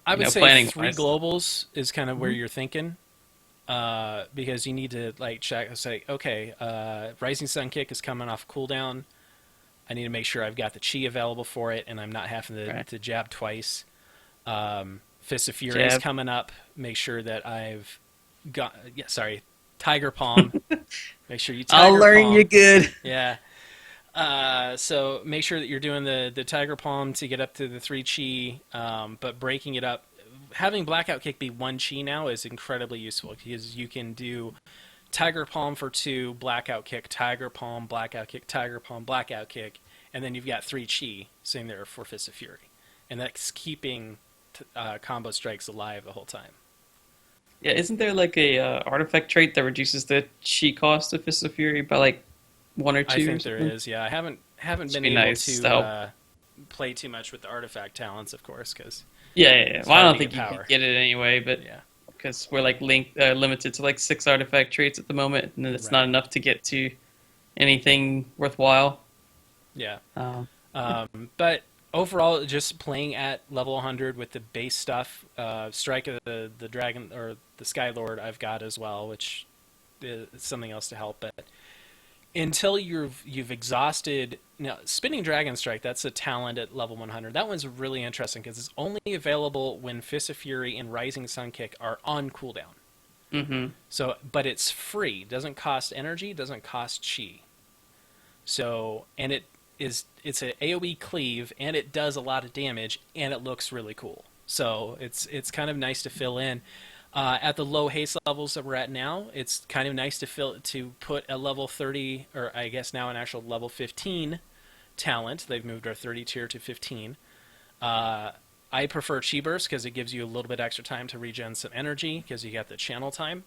Speaker 2: I would say
Speaker 3: planning
Speaker 2: 3
Speaker 3: wise.
Speaker 2: globals is kind of where you're thinking, because you need to like check. Say, okay, Rising Sun Kick is coming off cooldown. I need to make sure I've got the chi available for it, and I'm not having to jab twice. Fist of Fury is coming up. Make sure that I've got. Yeah, sorry, Tiger Palm. Make sure you. Tiger
Speaker 3: I'll learn
Speaker 2: Palm.
Speaker 3: you good.
Speaker 2: Yeah. So make sure that you're doing the Tiger Palm to get up to the 3 chi, but breaking it up. Having Blackout Kick be 1 chi now is incredibly useful because you can do Tiger Palm for 2, Blackout Kick, Tiger Palm, Blackout Kick, Tiger Palm, Blackout Kick, and then you've got 3 chi sitting there for Fist of Fury. And that's keeping combo strikes alive the whole time.
Speaker 3: Yeah, isn't there like a artifact trait that reduces the chi cost of Fist of Fury by like 1 or 2?
Speaker 2: I think there is. Yeah, I haven't been able
Speaker 3: nice
Speaker 2: to play too much with the artifact talents, of course, because
Speaker 3: Yeah. Well, I don't
Speaker 2: to
Speaker 3: think
Speaker 2: get
Speaker 3: you
Speaker 2: power.
Speaker 3: can get it anyway, but
Speaker 2: yeah,
Speaker 3: because we're like limited to like 6 artifact traits at the moment, and it's not
Speaker 2: Right.
Speaker 3: enough to get to anything worthwhile.
Speaker 2: yeah.
Speaker 3: Um,
Speaker 2: But overall, just playing at level 100 with the base stuff, Strike of the Dragon or the Sky Lord I've got as well, which is something else to help. But until you've exhausted now, Spinning Dragon Strike, that's a talent at level 100. That one's really interesting because it's only available when Fist of Fury and Rising Sun Kick are on cooldown. So, but it's free. Doesn't cost energy. Doesn't cost chi. So, and it's an AOE cleave, and it does a lot of damage, and it looks really cool. So it's kind of nice to fill in. At the low haste levels that we're at now, it's kind of nice to put a level 30, or I guess now an actual level 15 talent. They've moved our 30 tier to 15. I prefer Chi Burst because it gives you a little bit extra time to regen some energy because you got the channel time.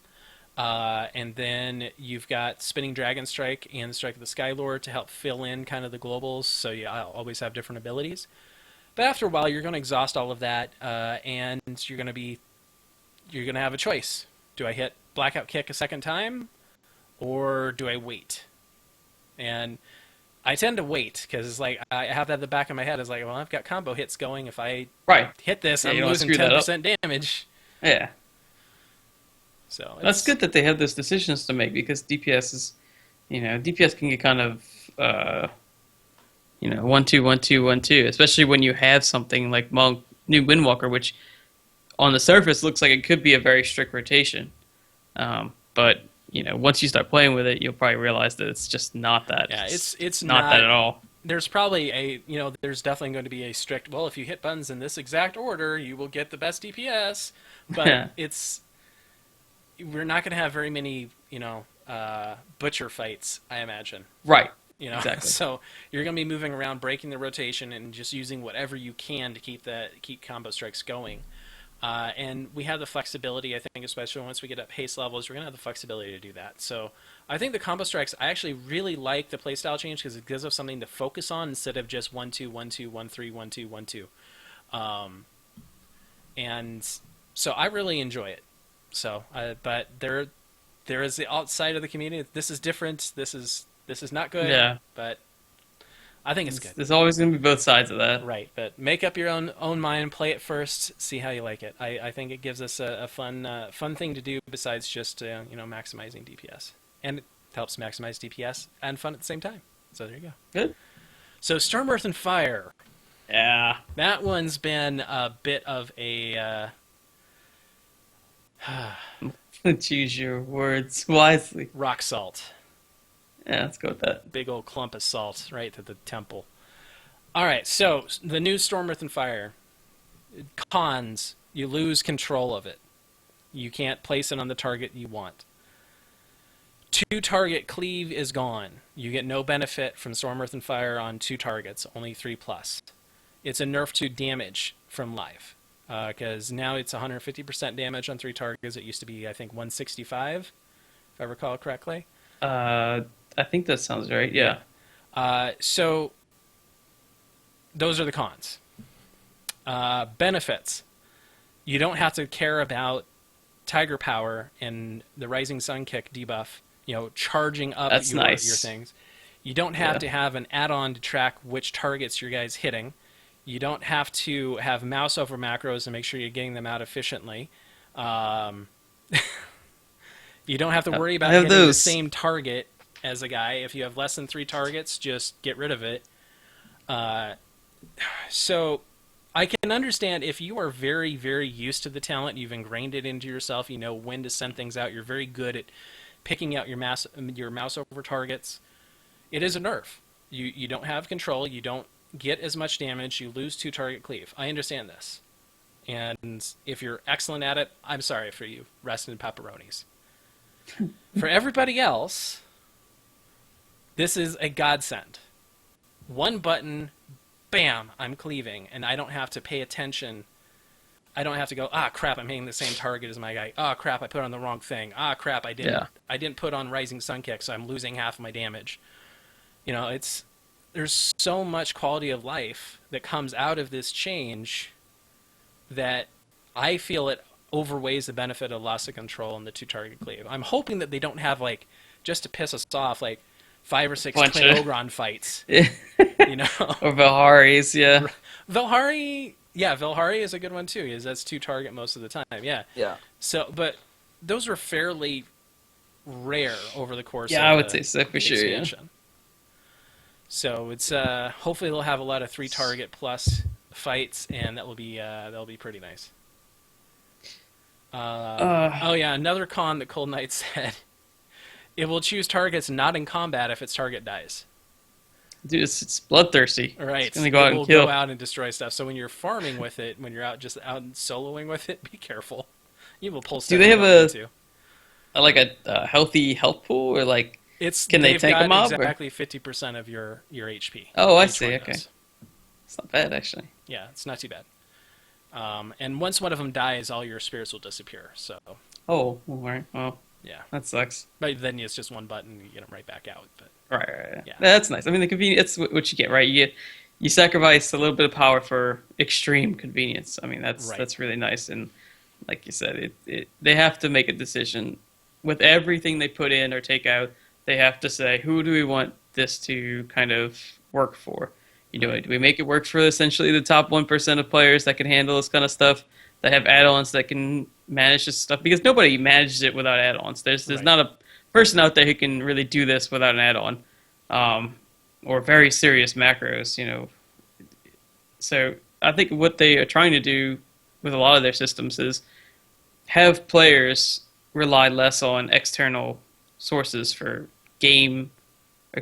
Speaker 2: And then you've got Spinning Dragon Strike and Strike of the Sky Lord to help fill in kind of the globals, so you always have different abilities. But after a while, you're going to exhaust all of that, and you're going to have a choice. Do I hit Blackout Kick a second time, or do I wait? And I tend to wait, because it's like, I have that at the back of my head. It's like, well, I've got combo hits going. If I hit this,
Speaker 3: Yeah,
Speaker 2: I'm
Speaker 3: you don't
Speaker 2: losing
Speaker 3: screw that up.
Speaker 2: 10% damage.
Speaker 3: yeah.
Speaker 2: So
Speaker 3: That's good that they have those decisions to make because DPS is, DPS can get kind of, 1-2, 1-2, 1-2, especially when you have something like Monk, New Windwalker, which on the surface looks like it could be a very strict rotation. But, once you start playing with it, you'll probably realize that it's just not that.
Speaker 2: Yeah, it's
Speaker 3: not that at all.
Speaker 2: There's probably there's definitely going to be a strict, well, if you hit buttons in this exact order, you will get the best DPS. But we're not going to have very many, butcher fights, I imagine.
Speaker 3: Right.
Speaker 2: Exactly. So you're going to be moving around, breaking the rotation, and just using whatever you can to keep combo strikes going. And we have the flexibility, I think, especially once we get up haste levels, we're going to have the flexibility to do that. So I think the combo strikes, I actually really like the playstyle change because it gives us something to focus on instead of just 1-2, 1-2, 1-3, 1-2, 1-2. And so I really enjoy it. So, but there is the outside of the community. This is different. This is not good.
Speaker 3: Yeah.
Speaker 2: But I think it's good.
Speaker 3: There's always going to be both sides of that.
Speaker 2: Right, but make up your own mind, play it first, see how you like it. I think it gives us a fun thing to do besides just maximizing DPS, and it helps maximize DPS and fun at the same time. So there you go.
Speaker 3: Good.
Speaker 2: So Storm, Earth, and Fire.
Speaker 3: Yeah.
Speaker 2: That one's been a bit of a
Speaker 3: Choose your words wisely.
Speaker 2: rock salt.
Speaker 3: Yeah, let's go with that.
Speaker 2: Big old clump of salt right to the temple. All right, so the new Storm, Earth, and Fire. Cons, you lose control of it. You can't place it on the target you want. 2-target cleave is gone. You get no benefit from Storm, Earth, and Fire on 2 targets, only 3+. It's a nerf to damage from live, because now it's 150% damage on 3 targets. It used to be, I think, 165, if I recall correctly.
Speaker 3: I think that sounds right. Yeah.
Speaker 2: So those are the cons. Benefits. You don't have to care about Tiger Power and the Rising Sun Kick debuff, charging up
Speaker 3: That's
Speaker 2: your
Speaker 3: nice.
Speaker 2: things. You don't have to have an add-on to track which targets your guy's hitting. You don't have to have mouse over macros and make sure you're getting them out efficiently. You don't have to worry about hitting the same target as a guy. If you have less than 3 targets, just get rid of it. So I can understand if you are very, very used to the talent, you've ingrained it into yourself, you know when to send things out, you're very good at picking out your mouse over targets. It is a nerf. You don't have control, you don't get as much damage, you lose 2-target cleave. I understand this. And if you're excellent at it, I'm sorry for you, rest in pepperonis. For everybody else, this is a godsend. One button, bam, I'm cleaving, and I don't have to pay attention. I don't have to go, crap, I'm hitting the same target as my guy. Crap, I put on the wrong thing. Crap, I didn't put on Rising Sun Kick, so I'm losing half of my damage. There's so much quality of life that comes out of this change that I feel it overweighs the benefit of loss of control and the 2-target cleave. I'm hoping that they don't have, just to piss us off, 5 or 6 Twin Ogron fights.
Speaker 3: Or Velhari's, yeah.
Speaker 2: Velhari is a good one too, because that's 2-target most of the time, yeah.
Speaker 3: Yeah.
Speaker 2: So, but those are fairly rare over the course of
Speaker 3: I would say so, for sure,
Speaker 2: expansion. Yeah. So it's hopefully they'll have a lot of 3-target plus fights, and that'll be pretty nice. Another con that Cold Knight said, it will choose targets not in combat if its target dies.
Speaker 3: Dude, it's bloodthirsty.
Speaker 2: Right.
Speaker 3: It's gonna go out and kill.
Speaker 2: Go out and destroy stuff. So when you're farming with it, when you're out soloing with it, be careful. You will pull stuff.
Speaker 3: Do they have a healthy health pool, or can they tank them up?
Speaker 2: Exactly 50% of your HP.
Speaker 3: Oh, I see. Okay. It's not bad, actually.
Speaker 2: Yeah, it's not too bad. And once one of them dies, all your spirits will disappear. So.
Speaker 3: Oh, all right. Well,
Speaker 2: yeah,
Speaker 3: that sucks.
Speaker 2: But then it's just one button, and you get them right back out. But
Speaker 3: right. Yeah, that's nice. I mean, the convenience. That's what you get, right? You sacrifice a little bit of power for extreme convenience. I mean, that's really nice. And like you said, they have to make a decision with everything they put in or take out. They have to say, who do we want this to kind of work for? Do we make it work for essentially the top 1% of players that can handle this kind of stuff, that have add-ons that can manage this stuff? Because nobody manages it without add-ons. There's not a person out there who can really do this without an add-on, or very serious macros. So I think what they are trying to do with a lot of their systems is have players rely less on external sources for gameplay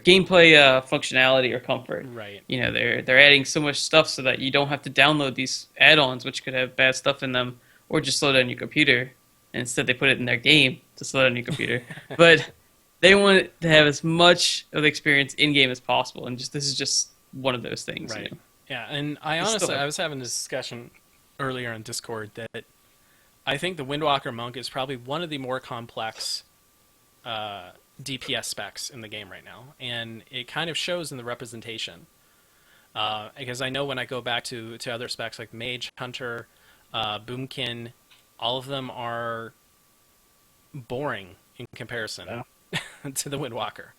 Speaker 3: functionality or comfort.
Speaker 2: Right.
Speaker 3: They're adding so much stuff so that you don't have to download these add-ons, which could have bad stuff in them, or just slow down your computer. And instead, they put it in their game to slow down your computer. But they want it to have as much of the experience in game as possible, and this is just one of those things.
Speaker 2: Right. Yeah, and I was having this discussion earlier on Discord that I think the Windwalker Monk is probably one of the more complex DPS specs in the game right now, and it kind of shows in the representation. Because I know when I go back to other specs like Mage, Hunter, Boomkin, all of them are boring in comparison to the Windwalker.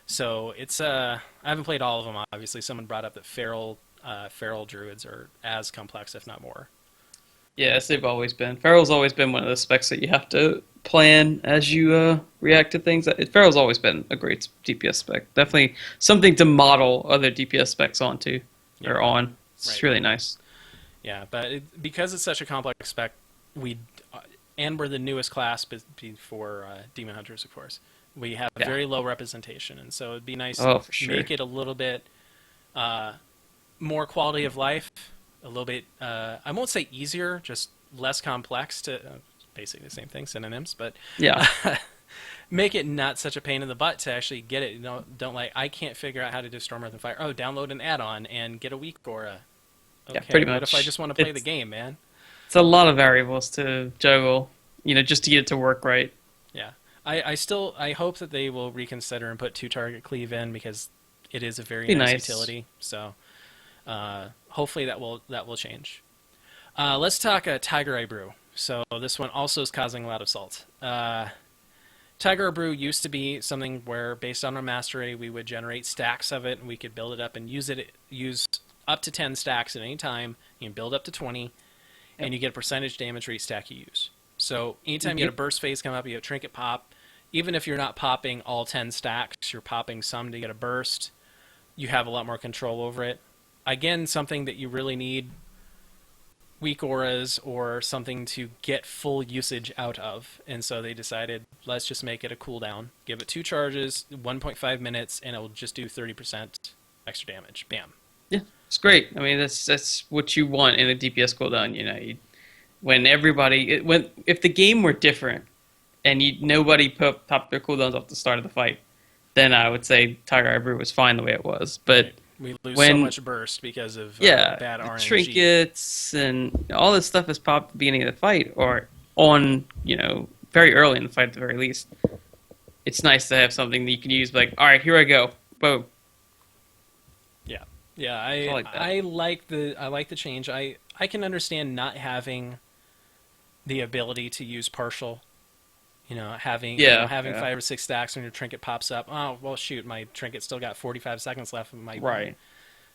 Speaker 2: So it's I haven't played all of them, obviously. Someone brought up that feral druids are as complex, if not more.
Speaker 3: Yes, they've always been. Feral's always been one of the specs that you have to plan as you react to things. Feral's always been a great DPS spec. Definitely something to model other DPS specs onto or on. It's really nice.
Speaker 2: Yeah, but because it's such a complex spec, we're the newest class before Demon Hunters, of course. We have very low representation, and so it'd be nice to make it a little bit more quality of life, a little bit, I won't say easier, just less complex to, basically the same thing, synonyms, but make it not such a pain in the butt to actually get it. Don't like, I can't figure out how to do Storm Earth and Fire. Oh, download an add-on and get a weak aura. Okay,
Speaker 3: Yeah, pretty
Speaker 2: what if I
Speaker 3: much.
Speaker 2: just want to play the
Speaker 3: It's-
Speaker 2: game, man?
Speaker 3: It's a lot of variables to juggle, just to get it to work right.
Speaker 2: Yeah. I hope that they will reconsider and put 2-target cleave in, because it is a very
Speaker 3: Be
Speaker 2: nice
Speaker 3: nice.
Speaker 2: utility. So hopefully that will change. Let's talk Tiger Eye Brew. So this one also is causing a lot of salt. Tiger Eye Brew used to be something where, based on our mastery, we would generate stacks of it, and we could build it up and use up to 10 stacks at any time. You can build up to 20, and you get a percentage damage for each stack you use. So anytime you get a burst phase come up, you have a trinket pop. Even if you're not popping all 10 stacks, you're popping some to get a burst. You have a lot more control over it. Again, something that you really need weak auras or something to get full usage out of. And so they decided, let's just make it a cooldown. Give it 2 charges, 1.5 minutes, and it will just do 30% extra damage. Bam.
Speaker 3: Yeah, it's great. I mean, that's what you want in a DPS cooldown. When if the game were different and nobody popped their cooldowns off the start of the fight, then I would say Tiger Eye Brew was fine the way it was. But
Speaker 2: we lose so much burst because of bad
Speaker 3: the
Speaker 2: RNG.
Speaker 3: trinkets and all this stuff is popped at the beginning of the fight or on, very early in the fight at the very least. It's nice to have something that you can use, like, all right, here I go, boom.
Speaker 2: Yeah, I like the change. I can understand not having the ability to use partial. Having 5 or 6 stacks when your trinket pops up. Oh well, shoot, my trinket still got 45 seconds left. My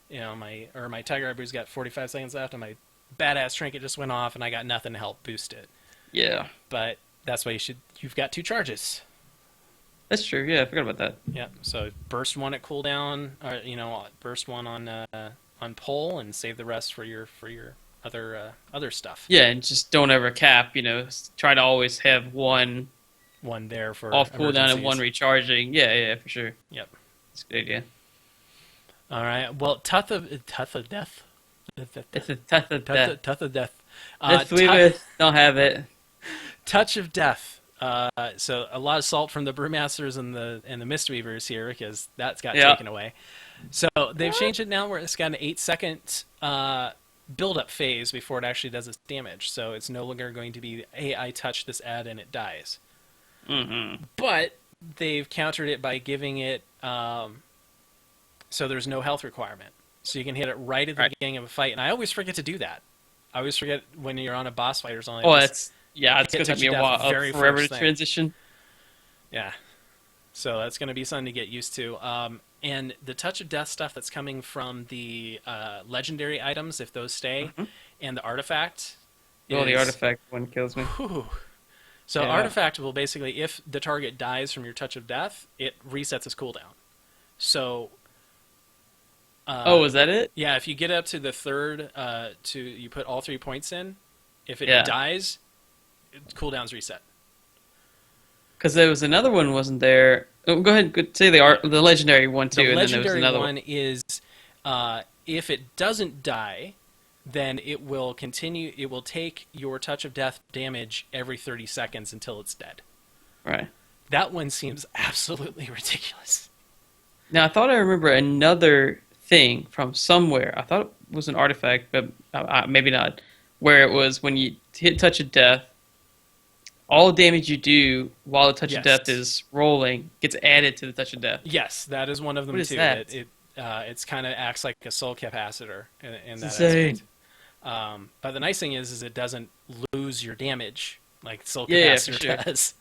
Speaker 2: Tiger Eye Brew's got 45 seconds left, and my badass trinket just went off, and I got nothing to help boost it.
Speaker 3: Yeah,
Speaker 2: but that's why you've got 2 charges.
Speaker 3: That's true. Yeah, I forgot about that.
Speaker 2: Yeah, so burst 1 at cooldown, or burst 1 on pull, and save the rest for your other stuff.
Speaker 3: Yeah, and just don't ever cap. Try to always have one
Speaker 2: there for
Speaker 3: off cooldown and
Speaker 2: emergencies.
Speaker 3: one recharging. Yeah, for sure.
Speaker 2: Yep.
Speaker 3: That's a good idea.
Speaker 2: All right. Well, Tuth of Death.
Speaker 3: It's a Tuth of Death.
Speaker 2: Tuth of Death.
Speaker 3: Let's leave it. Don't have it.
Speaker 2: Touch of Death. So a lot of salt from the Brewmasters and the Mistweavers here, because that's got taken away. So they've changed it now where it's got an 8-second build-up phase before it actually does its damage. So it's no longer going to be, hey, I touch this ad and it dies.
Speaker 3: Mm-hmm.
Speaker 2: But they've countered it by giving it so there's no health requirement. So you can hit it right at the beginning of a fight. And I always forget to do that. I always forget when you're on a boss fight or something.
Speaker 3: It's going to take me a while, forever to transition.
Speaker 2: Yeah. So that's going to be something to get used to. And the Touch of Death stuff that's coming from the legendary items, if those stay, and the artifact.
Speaker 3: The artifact one kills me.
Speaker 2: Whew. So artifact will basically, if the target dies from your Touch of Death, it resets its cooldown. So.
Speaker 3: Is that it?
Speaker 2: Yeah, if you get up to the third, you put all 3 points in. If it dies, cooldown's reset.
Speaker 3: Because there was another one, wasn't there? Oh, go ahead. Say the legendary one too.
Speaker 2: The
Speaker 3: and then there was
Speaker 2: legendary
Speaker 3: another
Speaker 2: one is if it doesn't die, then it will continue. It will take your Touch of Death damage every 30 seconds until it's dead.
Speaker 3: Right.
Speaker 2: That one seems absolutely ridiculous.
Speaker 3: Now I thought I remember another thing from somewhere. I thought it was an artifact, but maybe not. Where it was when you hit Touch of Death, all damage you do while the Touch of Death is rolling gets added to the Touch of Death.
Speaker 2: Yes, that is one of them
Speaker 3: what is
Speaker 2: too.
Speaker 3: That?
Speaker 2: It's kind of acts like a soul capacitor in that
Speaker 3: insane.
Speaker 2: aspect. But the nice thing is it doesn't lose your damage like soul
Speaker 3: for
Speaker 2: capacitor
Speaker 3: sure.
Speaker 2: does.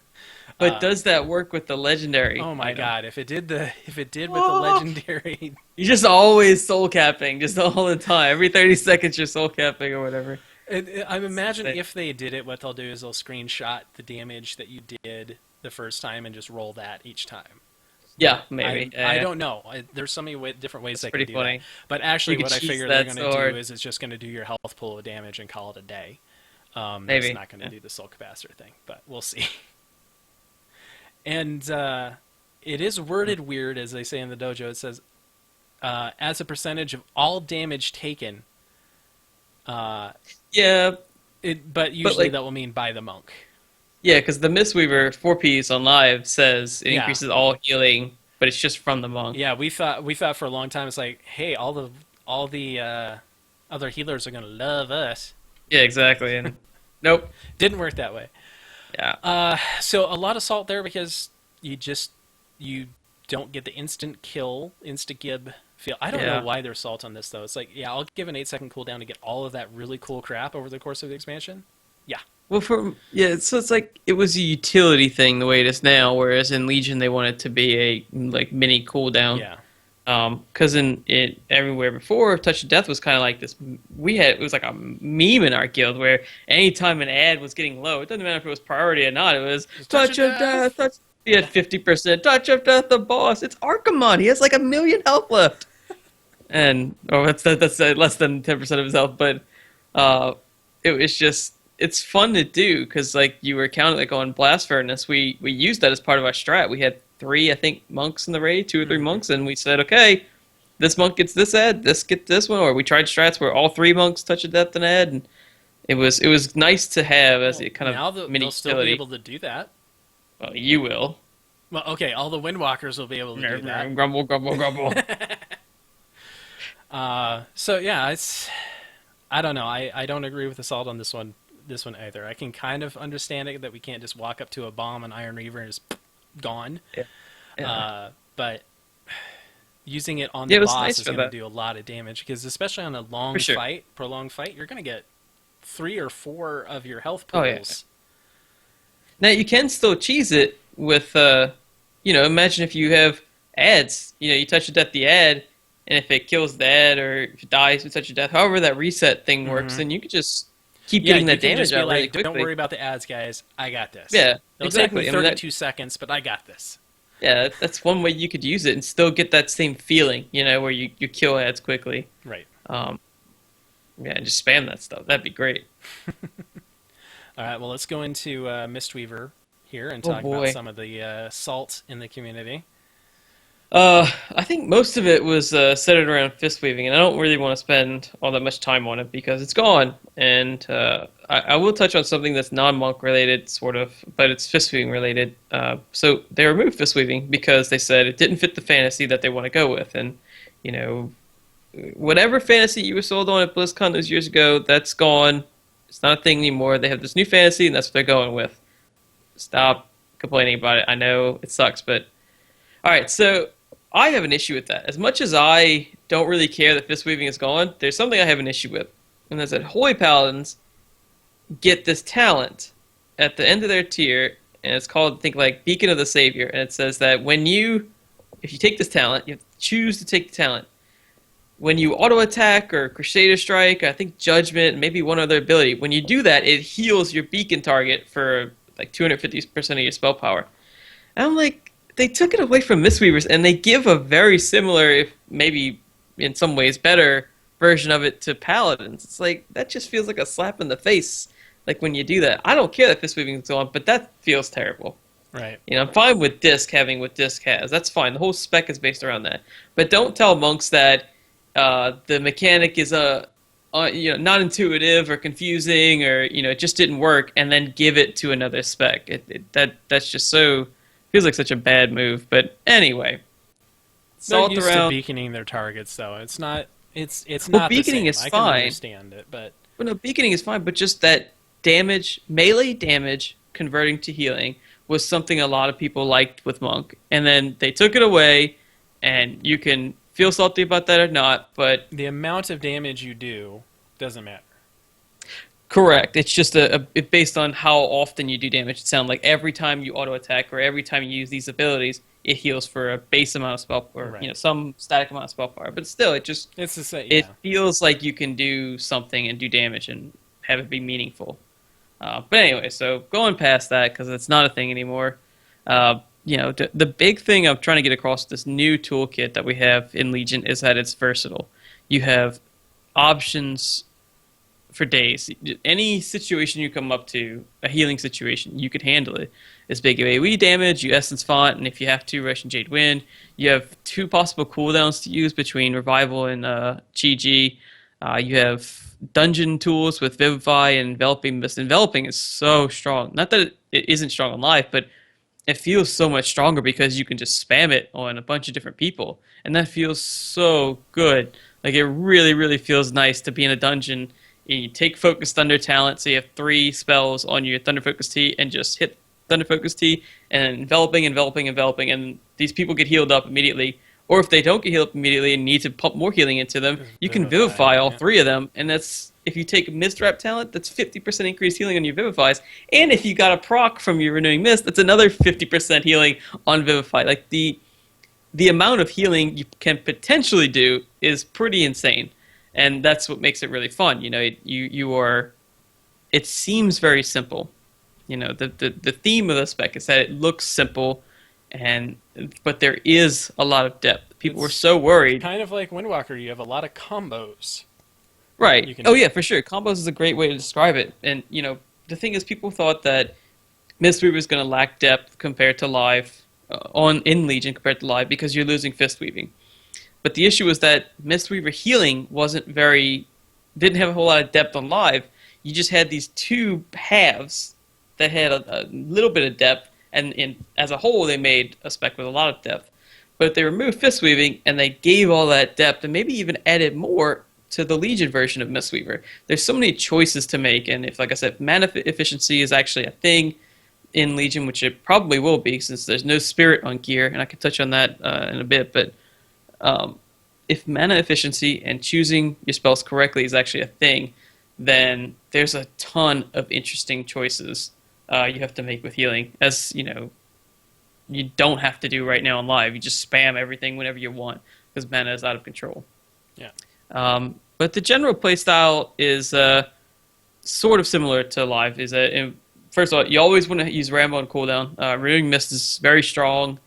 Speaker 3: But does that work with the legendary?
Speaker 2: Oh my god! If it did with the legendary,
Speaker 3: you're just always soul capping, just all the time. Every 30 seconds, you're soul capping or whatever.
Speaker 2: I imagine if they did it, what they'll do is they'll screenshot the damage that you did the first time and just roll that each time.
Speaker 3: Yeah, maybe.
Speaker 2: I don't know. There's so many different ways they can do
Speaker 3: funny.
Speaker 2: that. But actually, what I figure they're going to do is it's just going to do your health pool of damage and call it a day.
Speaker 3: Maybe.
Speaker 2: It's not going to do the soul capacitor thing, but we'll see. And it is worded weird, as they say in the dojo. It says, as a percentage of all damage taken.
Speaker 3: But
Speaker 2: usually that will mean by the monk.
Speaker 3: Yeah, because the Mistweaver 4-piece on live says it
Speaker 2: Yeah.
Speaker 3: increases all healing, but it's just from the monk.
Speaker 2: Yeah, we thought for a long time it's like, hey, all the other healers are gonna love us.
Speaker 3: Yeah, exactly. And nope.
Speaker 2: Didn't work that way.
Speaker 3: Yeah.
Speaker 2: So a lot of salt there because you don't get the instant kill, insta gib feel. I don't know
Speaker 3: Yeah.
Speaker 2: why there's salt on this though. It's like, yeah, I'll give an 8-second cooldown to get all of that really cool crap over the course of the expansion. Yeah,
Speaker 3: Well, so it's like it was a utility thing the way it is now, whereas in Legion they want it to be a like mini cooldown.
Speaker 2: yeah,
Speaker 3: Because in it everywhere before, Touch of Death was kind of like this. It was like a meme in our guild where anytime an ad was getting low, it doesn't matter if it was priority or not. It was Touch of Death. He had 50%. Touch of Death, the boss. It's Archimon. He has like 1 million health left, and that's less than 10% of his health. But it was just it's fun to do because like you were counting like on Blast Furnace. We used that as part of our strat. We had 3, I think, monks in the raid, 2 or 3 monks, and we said, okay, this monk gets this ad, this gets this one, or we tried strats where all 3 monks touch a death and ad, and it was nice to have as a kind
Speaker 2: now
Speaker 3: of mini
Speaker 2: they'll still be
Speaker 3: utility.
Speaker 2: able to do that.
Speaker 3: Well, you will.
Speaker 2: Well, okay, all the Windwalkers will be able to do that.
Speaker 3: Grumble, grumble, grumble.
Speaker 2: So yeah, I don't know. I don't agree with Assault on this one either. I can kind of understand it that we can't just walk up to a bomb and Iron Reaver and just gone.
Speaker 3: Yeah.
Speaker 2: But using it on
Speaker 3: Yeah,
Speaker 2: the
Speaker 3: it was
Speaker 2: boss
Speaker 3: nice
Speaker 2: is
Speaker 3: for
Speaker 2: going to
Speaker 3: that.
Speaker 2: do a lot of damage because especially on a
Speaker 3: For sure.
Speaker 2: prolonged fight, you're going to get 3 or 4 of your health
Speaker 3: Oh, yeah.
Speaker 2: pools.
Speaker 3: Now you can still cheese it with, imagine if you have ads. You touch a death the ad, and if it kills the ad or if it dies with touch a death, however that reset thing works, then you could just keep getting that
Speaker 2: you can
Speaker 3: damage
Speaker 2: just be
Speaker 3: out really
Speaker 2: like,
Speaker 3: quickly.
Speaker 2: don't worry about the ads, guys. I got this.
Speaker 3: Yeah,
Speaker 2: It'll
Speaker 3: exactly.
Speaker 2: take
Speaker 3: I
Speaker 2: me
Speaker 3: mean,
Speaker 2: 32 seconds, but I got this.
Speaker 3: Yeah, that's one way you could use it and still get that same feeling, where you kill ads quickly.
Speaker 2: Right.
Speaker 3: Yeah, just spam that stuff. That'd be great.
Speaker 2: All right, well, let's go into Mistweaver here and
Speaker 3: Oh,
Speaker 2: talk
Speaker 3: boy.
Speaker 2: about some of the salt in the community.
Speaker 3: I think most of it was centered around fist weaving, and I don't really want to spend all that much time on it because it's gone. And I will touch on something that's non-monk related, sort of, but it's fist weaving related. So they removed fist weaving because they said it didn't fit the fantasy that they want to go with, and whatever fantasy you were sold on at BlizzCon those years ago, that's gone. It's not a thing anymore. They have this new fantasy, and that's what they're going with. Stop complaining about it. I know it sucks, but all right. So I have an issue with that. As much as I don't really care that fist weaving is gone, there's something I have an issue with, and that's that Holy Paladins get this talent at the end of their tier, and it's called, think like Beacon of the Savior, and it says that if you take this talent, you have to choose to take the talent. When you auto attack or Crusader Strike, I think Judgment, and maybe one other ability, when you do that, it heals your beacon target for like 250% of your spell power. And I'm like, they took it away from Mistweavers, and they give a very similar, if maybe in some ways better, version of it to Paladins. It's like, that just feels like a slap in the face, like when you do that. I don't care that Fistweaving is gone, but that feels terrible.
Speaker 2: Right.
Speaker 3: I'm fine with Disc having what Disc has. That's fine. The whole spec is based around that. But don't tell monks that the mechanic is not intuitive or confusing or it just didn't work, and then give it to another spec. That's just so feels like such a bad move. But anyway,
Speaker 2: They're
Speaker 3: salt
Speaker 2: used
Speaker 3: around.
Speaker 2: to beaconing their targets, though. It's not. It's
Speaker 3: Well,
Speaker 2: not
Speaker 3: beaconing
Speaker 2: the
Speaker 3: is
Speaker 2: same. I
Speaker 3: fine.
Speaker 2: can understand it, but
Speaker 3: Well, no, beaconing is fine, but just that melee damage converting to healing was something a lot of people liked with Monk, and then they took it away, and you can feel salty about that or not, but
Speaker 2: the amount of damage you do doesn't matter.
Speaker 3: correct. It's just it's based on how often you do damage. It sounds like every time you auto attack or every time you use these abilities, it heals for a base amount of spell, or
Speaker 2: Right.
Speaker 3: some static amount of spell power. But still,
Speaker 2: It's the same.
Speaker 3: it
Speaker 2: Yeah.
Speaker 3: feels like you can do something and do damage and have it be meaningful. But anyway, so going past that because it's not a thing anymore. The big thing I'm trying to get across with this new toolkit that we have in Legion is that it's versatile. You have options for days. Any situation you come up to, a healing situation, you could handle it. It's big AoE damage, you Essence Font, and if you have to, Russian Jade Wind. You have 2 possible cooldowns to use between Revival and Chi-Ji. You have dungeon tools with Vivify and Enveloping Mist. Enveloping is so strong. Not that it isn't strong on live, but it feels so much stronger because you can just spam it on a bunch of different people, and that feels so good. Like, it really, really feels nice to be in a dungeon and you take Focus Thunder talent, so you have 3 spells on your Thunder Focus Tea, and just hit Thunder Focus Tea, and enveloping, and these people get healed up immediately. Or if they don't get healed up immediately and need to pump more healing into them, you can Vivify all 3 of them, and that's, if you take Mist Wrap talent, that's 50% increased healing on your Vivifies, and if you got a proc from your Renewing Mist, that's another 50% healing on Vivify. Like, the amount of healing you can potentially do is pretty insane, and that's what makes it really fun. You know, it seems very simple. You know, the theme of the spec is that it looks simple, but there is a lot of depth. People were so worried.
Speaker 2: Kind of like Windwalker, you have a lot of combos.
Speaker 3: Right. Oh, yeah, for sure. Combos is a great way to describe it. And, you know, the thing is, people thought that Mistweaver is going to lack depth compared to live, in Legion compared to live, because you're losing Fist Weaving. But the issue was that Mistweaver healing didn't have a whole lot of depth on live. You just had these 2 halves that had a little bit of depth, and as a whole, they made a spec with a lot of depth. But they removed Fist Weaving, and they gave all that depth, and maybe even added more to the Legion version of Mistweaver. There's so many choices to make, and if, like I said, mana efficiency is actually a thing in Legion, which it probably will be, since there's no spirit on gear, and I can touch on that in a bit, but if mana efficiency and choosing your spells correctly is actually a thing, then there's a ton of interesting choices you have to make with healing, as, you know, you don't have to do right now on live. You just spam everything whenever you want, because mana is out of control.
Speaker 2: Yeah.
Speaker 3: But the general playstyle is sort of similar to live. First of all, you always want to use Rambo on cooldown. Renewing Mist is very strong.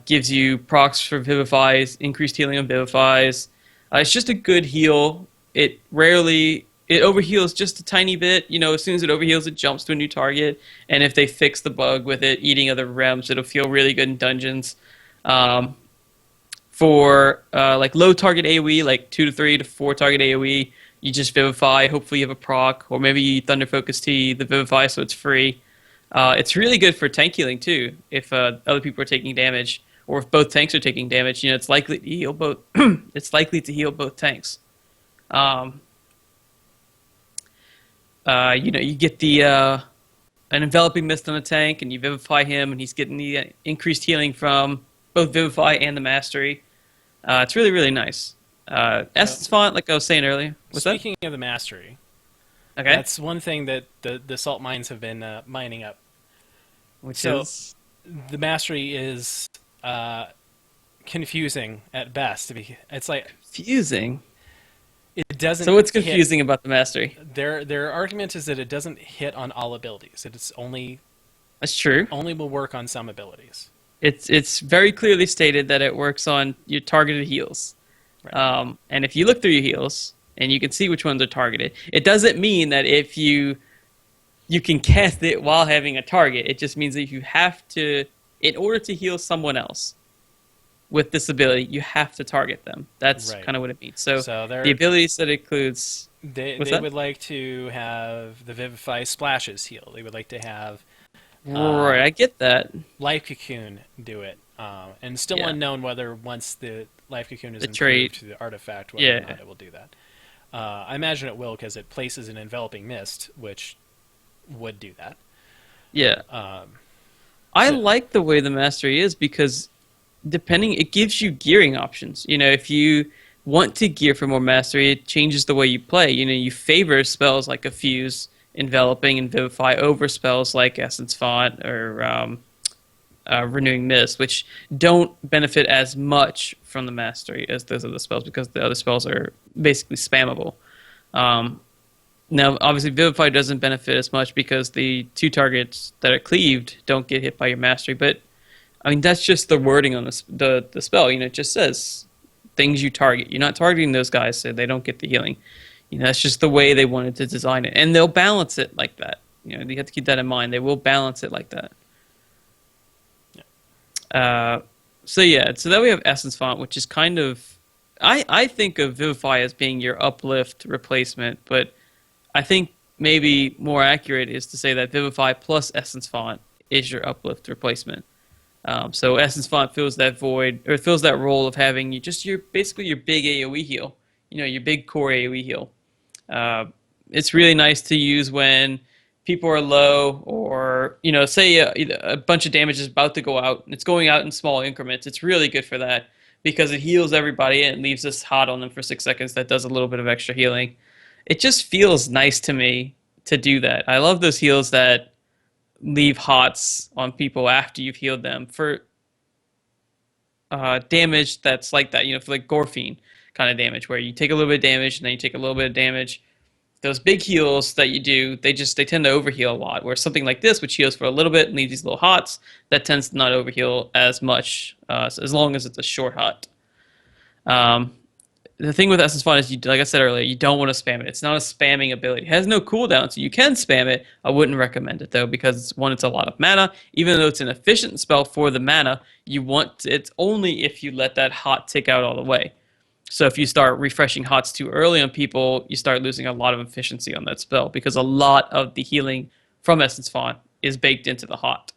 Speaker 3: Gives you procs for Vivifies, increased healing on Vivifies. It's just a good heal. It overheals just a tiny bit. You know, as soon as it overheals, it jumps to a new target. And if they fix the bug with it eating other realms, it'll feel really good in dungeons. For like low target AoE, like 2 to 3 to 4 target AoE, you just Vivify. Hopefully you have a proc, or maybe you Thunder Focus Tea the Vivify so it's free. It's really good for tank healing too. If other people are taking damage, or if both tanks are taking damage, you know, it's likely to heal both. It's likely to heal both tanks. You know, you get an enveloping mist on a tank, and you Vivify him, and he's getting the increased healing from both Vivify and the Mastery. It's really, really nice. Essence Font, like I was saying earlier.
Speaker 2: Speaking of the Mastery,
Speaker 3: okay,
Speaker 2: that's one thing that the salt mines have been mining up.
Speaker 3: Which is?
Speaker 2: The Mastery is confusing at best. It's like
Speaker 3: confusing.
Speaker 2: It doesn't.
Speaker 3: So what's confusing about the Mastery?
Speaker 2: Their argument is that it doesn't hit on all abilities. It's only.
Speaker 3: That's true.
Speaker 2: Only will work on some abilities.
Speaker 3: It's very clearly stated that it works on your targeted heals. Right. And if you look through your heals and you can see which ones are targeted, it doesn't mean that if you can cast it while having a target. It just means that you have to, in order to heal someone else with this ability, you have to target them. That's kind of what it means. So the abilities that includes...
Speaker 2: They would like to have the Vivify splashes heal. They would like to have...
Speaker 3: right, I get that.
Speaker 2: Life Cocoon do it. And still unknown whether once the Life Cocoon is
Speaker 3: the
Speaker 2: improved
Speaker 3: trait
Speaker 2: to the artifact, whether or not it will do that. I imagine it will, because it places an enveloping mist, which would do that.
Speaker 3: Yeah. I like the way the Mastery is, because it gives you gearing options. You know, if you want to gear for more Mastery, it changes the way you play. You know, you favor spells like Effuse, Enveloping, and Vivify over spells like Essence Font or Renewing Mist, which don't benefit as much from the Mastery as those other spells, because the other spells are basically spammable. Now, obviously, Vivify doesn't benefit as much because the 2 targets that are cleaved don't get hit by your Mastery, but I mean, that's just the wording on the spell. You know, it just says things you target. You're not targeting those guys, so they don't get the healing. You know, that's just the way they wanted to design it. And they'll balance it like that. You know, you have to keep that in mind. They will balance it like that. Yeah. So then we have Essence Font, which is kind of... I think of Vivify as being your uplift replacement, but I think maybe more accurate is to say that Vivify plus Essence Font is your uplift replacement. So Essence Font fills that void, or fills that role of having basically your big AoE heal, your big core AoE heal. It's really nice to use when people are low, or say a bunch of damage is about to go out, and it's going out in small increments. It's really good for that because it heals everybody and it leaves us hot on them for 6 seconds. That does a little bit of extra healing. It just feels nice to me to do that. I love those heals that leave hots on people after you've healed them for damage that's like that, for like Gorfine kind of damage, where you take a little bit of damage and then you take a little bit of damage. Those big heals that you do, they tend to overheal a lot. Where something like this, which heals for a little bit and leaves these little hots, that tends to not overheal as much, as long as it's a short hot. The thing with Essence Font is, like I said earlier, you don't want to spam it. It's not a spamming ability. It has no cooldown, so you can spam it. I wouldn't recommend it, though, because it's a lot of mana. Even though it's an efficient spell for the mana, it's only if you let that hot tick out all the way. So if you start refreshing hots too early on people, you start losing a lot of efficiency on that spell, because a lot of the healing from Essence Font is baked into the hot.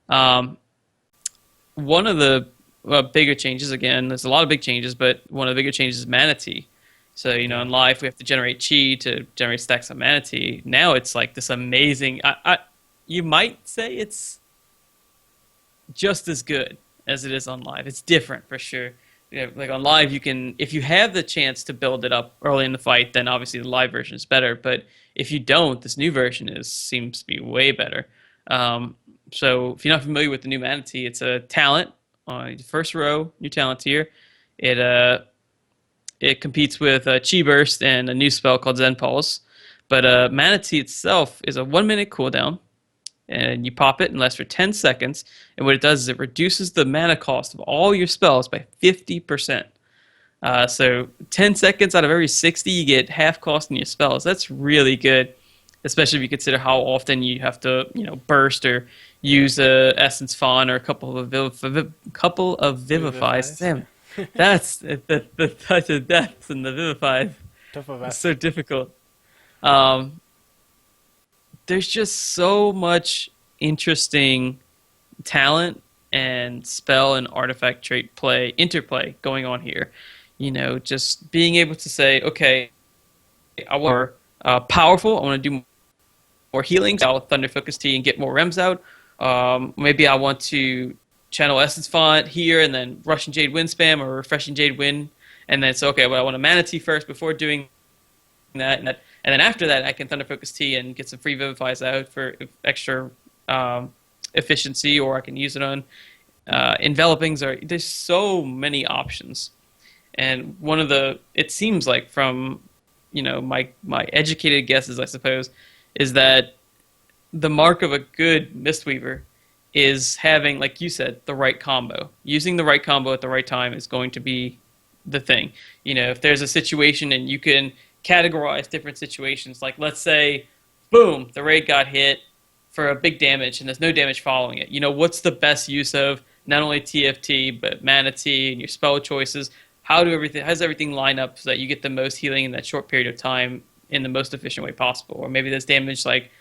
Speaker 3: One of the bigger changes, again, there's a lot of big changes, but one of the bigger changes is Mana Tea. So, in life, we have to generate chi to generate stacks of Mana Tea. Now it's like this amazing... you might say it's just as good as it is on live. It's different, for sure. Like on live, you can... If you have the chance to build it up early in the fight, then obviously the live version is better. But if you don't, this new version seems to be way better. So if you're not familiar with the new Mana Tea, it's a talent on the first row, new talent tier. It competes with Chi Burst and a new spell called Zen Pulse. But Mana Tea itself is a 1-minute cooldown, and you pop it and lasts for 10 seconds. And what it does is it reduces the mana cost of all your spells by 50%. So 10 seconds out of every 60, you get half cost in your spells. That's really good, especially if you consider how often you have to, burst or use a Essence Font or a couple of Vivifies. Damn, that's the touch of depth in the Vivify. It's so difficult. There's just so much interesting talent and spell and artifact trait interplay going on here. Just being able to say, okay, I want powerful. I want to do more healing. So I'll Thunder Focus Tea and get more rems out. Maybe I want to channel Essence Font here and then Russian Jade Wind spam or Refreshing Jade Wind, and then it's okay. Well, I want a Mana Tea first before doing that, and then after that I can Thunder Focus Tea and get some free Vivifies out for extra efficiency, or I can use it on envelopings. There's so many options, and it seems like from my educated guesses, I suppose, is that the mark of a good Mistweaver is having, like you said, the right combo. Using the right combo at the right time is going to be the thing. If there's a situation and you can categorize different situations, like let's say, boom, the raid got hit for a big damage and there's no damage following it. What's the best use of not only TFT, but Mana Tea and your spell choices? How does everything line up so that you get the most healing in that short period of time in the most efficient way possible? Or maybe there's damage like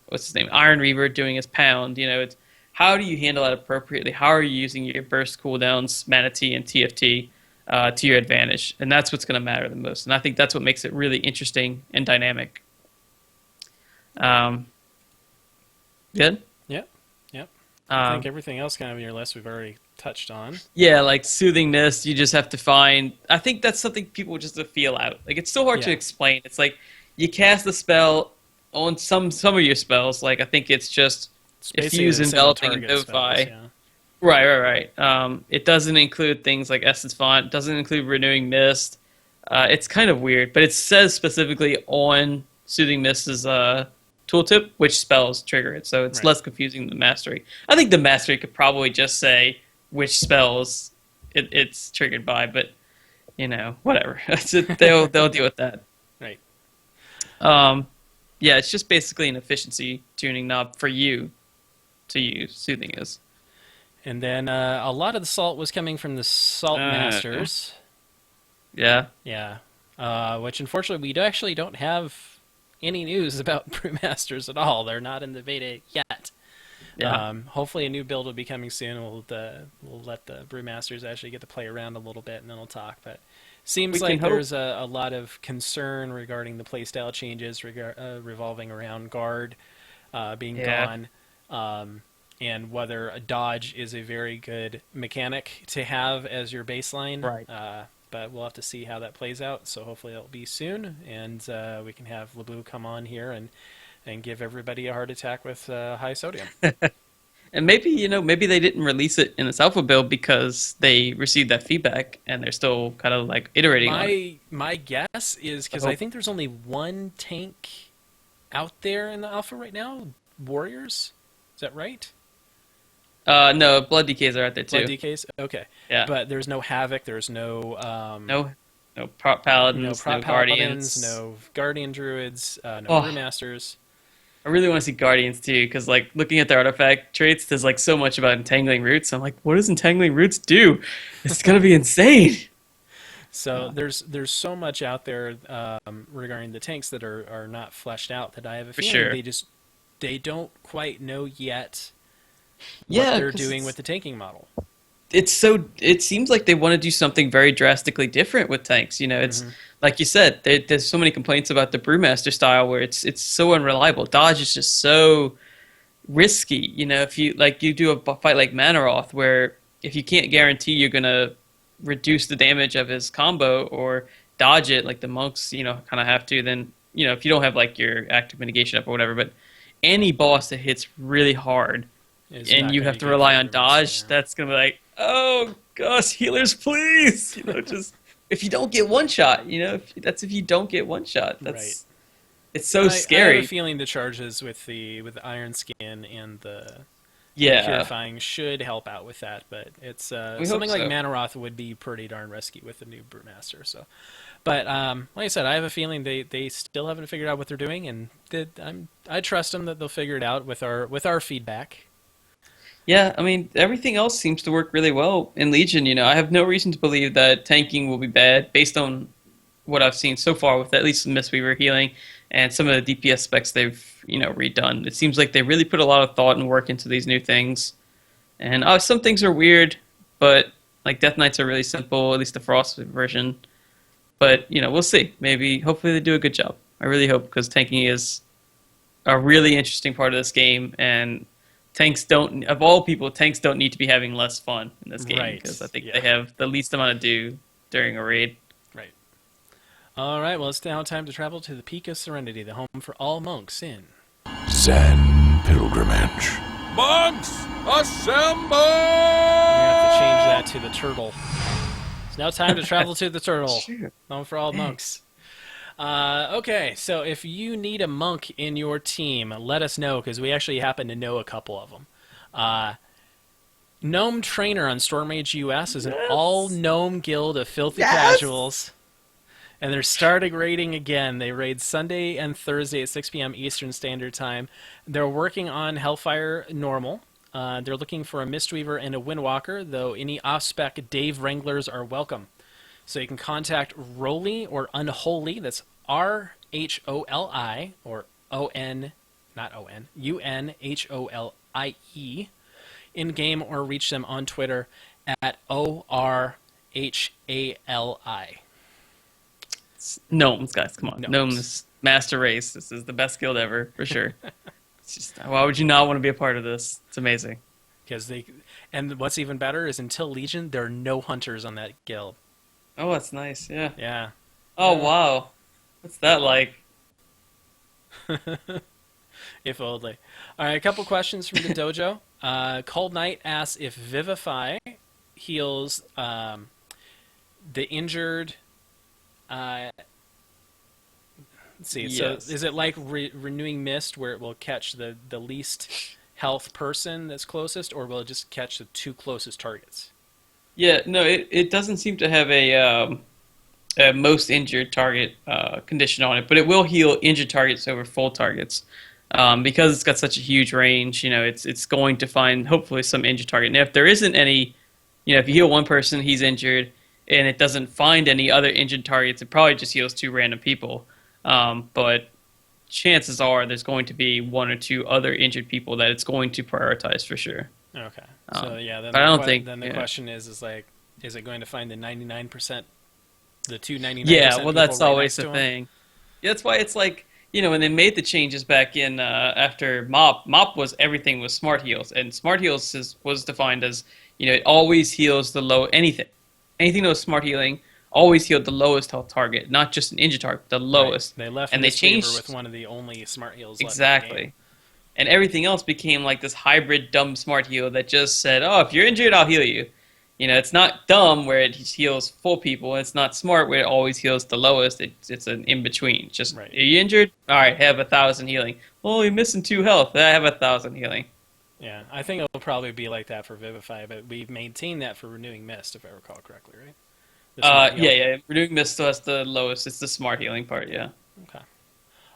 Speaker 3: what's his name, Iron Reaver doing his pound. It's how do you handle that appropriately? How are you using your burst cooldowns, Mana Tea, and TFT to your advantage? And that's what's going to matter the most. And I think that's what makes it really interesting and dynamic. Good?
Speaker 2: Yep. I think everything else kind of in your list we've already touched on.
Speaker 3: Yeah, like Soothingness, you just have to find... I think that's something people just have to feel out. Like, it's so hard to explain. It's like you cast the spell on some of your spells. Like, I think it's just if you use Enveloping and Vivify. Right. It doesn't include things like Essence Font. It doesn't include Renewing Mist. It's kind of weird, but it says specifically on Soothing Mist's tooltip which spells trigger it, so it's less confusing than Mastery. I think the Mastery could probably just say which spells it's triggered by, but whatever. They'll deal with that.
Speaker 2: Right.
Speaker 3: Yeah, it's just basically an efficiency tuning knob for you to use. Soothing is.
Speaker 2: And then a lot of the salt was coming from the Salt Masters.
Speaker 3: Yeah.
Speaker 2: Yeah. Which unfortunately we actually don't have any news about brewmasters at all. They're not in the beta yet.
Speaker 3: Yeah.
Speaker 2: Hopefully a new build will be coming soon. We'll let the brewmasters actually get to play around a little bit, and then we'll talk. But seems
Speaker 3: We
Speaker 2: like
Speaker 3: can
Speaker 2: there's a lot of concern regarding the playstyle changes revolving around guard being
Speaker 3: Yeah.
Speaker 2: gone, and whether a dodge is a very good mechanic to have as your baseline.
Speaker 3: Right.
Speaker 2: But we'll have to see how that plays out. So hopefully it'll be soon, and we can have Labu come on here and give everybody a heart attack with high sodium.
Speaker 3: And maybe they didn't release it in its alpha build because they received that feedback and they're still kind of like iterating on it.
Speaker 2: My guess is because I think there's only one tank out there in the alpha right now, Warriors. Is that right?
Speaker 3: No, Blood DKs are out there too.
Speaker 2: Blood DKs? Okay.
Speaker 3: Yeah.
Speaker 2: But there's no Havoc, there's no
Speaker 3: No prop paladins,
Speaker 2: no
Speaker 3: no,
Speaker 2: prop
Speaker 3: guardians,
Speaker 2: paladins, no guardian druids, no
Speaker 3: Oh.
Speaker 2: brewmasters.
Speaker 3: I really want to see guardians too, because like looking at their artifact traits, there's like so much about entangling roots. I'm like, what does entangling roots do? It's gonna be insane.
Speaker 2: So there's so much out there regarding the tanks that are not fleshed out that I have a
Speaker 3: For
Speaker 2: feeling
Speaker 3: sure.
Speaker 2: they don't quite know yet
Speaker 3: Yeah,
Speaker 2: what they're
Speaker 3: 'cause
Speaker 2: doing
Speaker 3: it's-
Speaker 2: with the tanking model.
Speaker 3: It seems like they want to do something very drastically different with tanks. It's like you said, there's so many complaints about the brewmaster style where it's so unreliable. Dodge is just so risky. If you do a fight like Manaroth, where if you can't guarantee you're gonna reduce the damage of his combo or dodge it, like the monks, kind of have to, then if you don't have like your active mitigation up or whatever, but any boss that hits really hard
Speaker 2: It's
Speaker 3: and
Speaker 2: not
Speaker 3: you
Speaker 2: gonna
Speaker 3: have
Speaker 2: be
Speaker 3: to
Speaker 2: good
Speaker 3: rely
Speaker 2: for
Speaker 3: on
Speaker 2: brewmasters,
Speaker 3: dodge,
Speaker 2: yeah.
Speaker 3: that's gonna be like, oh gosh, healers, please. Just if you don't get one shot, if you don't get one shot,
Speaker 2: Right.
Speaker 3: it's so
Speaker 2: I
Speaker 3: scary.
Speaker 2: have a feeling the charges with the iron skin and the
Speaker 3: Yeah,
Speaker 2: purifying should help out with that, but it's
Speaker 3: hope
Speaker 2: something like
Speaker 3: so.
Speaker 2: Manaroth would be pretty darn risky with the new brewmaster. So, but like I said, I have a feeling they still haven't figured out what they're doing, and I trust them that they'll figure it out with our feedback.
Speaker 3: yeah. I mean, everything else seems to work really well in Legion. I have no reason to believe that tanking will be bad based on what I've seen so far with at least the Mistweaver healing and some of the DPS specs they've redone. It seems like they really put a lot of thought and work into these new things. And some things are weird, but like Death Knights are really simple, at least the Frost version. But we'll see. Maybe, hopefully, they do a good job. I really hope, because tanking is a really interesting part of this game, and tanks don't need to be having less fun in this game,
Speaker 2: Right,
Speaker 3: because I think
Speaker 2: yeah.
Speaker 3: they have the least amount to do during a raid.
Speaker 2: Right. All right. Well, it's now time to travel to the Peak of Serenity, the home for all monks in.
Speaker 1: Zen pilgrimage.
Speaker 4: Monks, assemble!
Speaker 2: We have to change that to the turtle. It's now time to travel to the turtle,
Speaker 3: Sure.
Speaker 2: home for all monks. Okay, so if you need a monk in your team, let us know, because we actually happen to know a couple of them. Gnome Trainer on Stormage US is an all-gnome guild of filthy casuals. And they're starting raiding again. They raid Sunday and Thursday at 6 p.m. Eastern Standard Time. They're working on Hellfire Normal. They're looking for a Mistweaver and a Windwalker, though any off-spec Dave Wranglers are welcome. So you can contact Roly or Unholy, that's R-H-O-L-I, or O-N, not O-N, U-N-H-O-L-I-E, in-game, or reach them on Twitter at O-R-H-A-L-I.
Speaker 3: Gnomes, guys, come on.
Speaker 2: Gnomes.
Speaker 3: Gnomes, master race. This is the best guild ever, for sure. It's just, why would you not want to be a part of this? It's amazing.
Speaker 2: And what's even better is until Legion, there are no hunters on that guild.
Speaker 3: Oh, that's nice, yeah.
Speaker 2: Yeah.
Speaker 3: Oh, wow. What's that like?
Speaker 2: If only. All right, a couple questions from the dojo. Cold Knight asks if Vivify heals the injured. Let's see.
Speaker 3: Yes.
Speaker 2: So is it like Renewing Mist, where it will catch the least health person that's closest, or will it just catch the two closest targets?
Speaker 3: Yeah, no, it doesn't seem to have a most injured target condition on it, but it will heal injured targets over full targets. Because it's got such a huge range, it's going to find hopefully some injured target. Now, if there isn't any, if you heal one person, he's injured, and it doesn't find any other injured targets, it probably just heals two random people. But chances are there's going to be one or two other injured people that it's going to prioritize for sure.
Speaker 2: Okay. So yeah, then
Speaker 3: but I don't think.
Speaker 2: then the question is like, is it going to find the 99%, the 299%?
Speaker 3: Yeah, well, that's
Speaker 2: right
Speaker 3: always
Speaker 2: next to
Speaker 3: the
Speaker 2: 'em?
Speaker 3: thing. Yeah, that's why it's like, when they made the changes back in after Mop was everything was smart heals, and smart heals was defined as it always heals the low anything that was smart healing always healed the lowest health target, not just an injured target, the lowest.
Speaker 2: Right. They left
Speaker 3: and they
Speaker 2: Mistweaver
Speaker 3: changed
Speaker 2: with one of the only smart heals left in the
Speaker 3: exactly.
Speaker 2: game.
Speaker 3: And everything else became like this hybrid dumb smart heal that just said, "Oh, if you're injured, I'll heal you." It's not dumb where it heals full people. It's not smart where it always heals the lowest. It's an in between. Just
Speaker 2: Right.
Speaker 3: Are you injured? All right, have 1,000 healing. Oh, you're missing 2 health. I have 1,000 healing.
Speaker 2: Yeah, I think it'll probably be like that for Vivify, but we've maintained that for Renewing Mist, if I recall correctly, right? The smart heal.
Speaker 3: Yeah. Renewing Mist still has the lowest. It's the smart healing part. Yeah.
Speaker 2: Okay.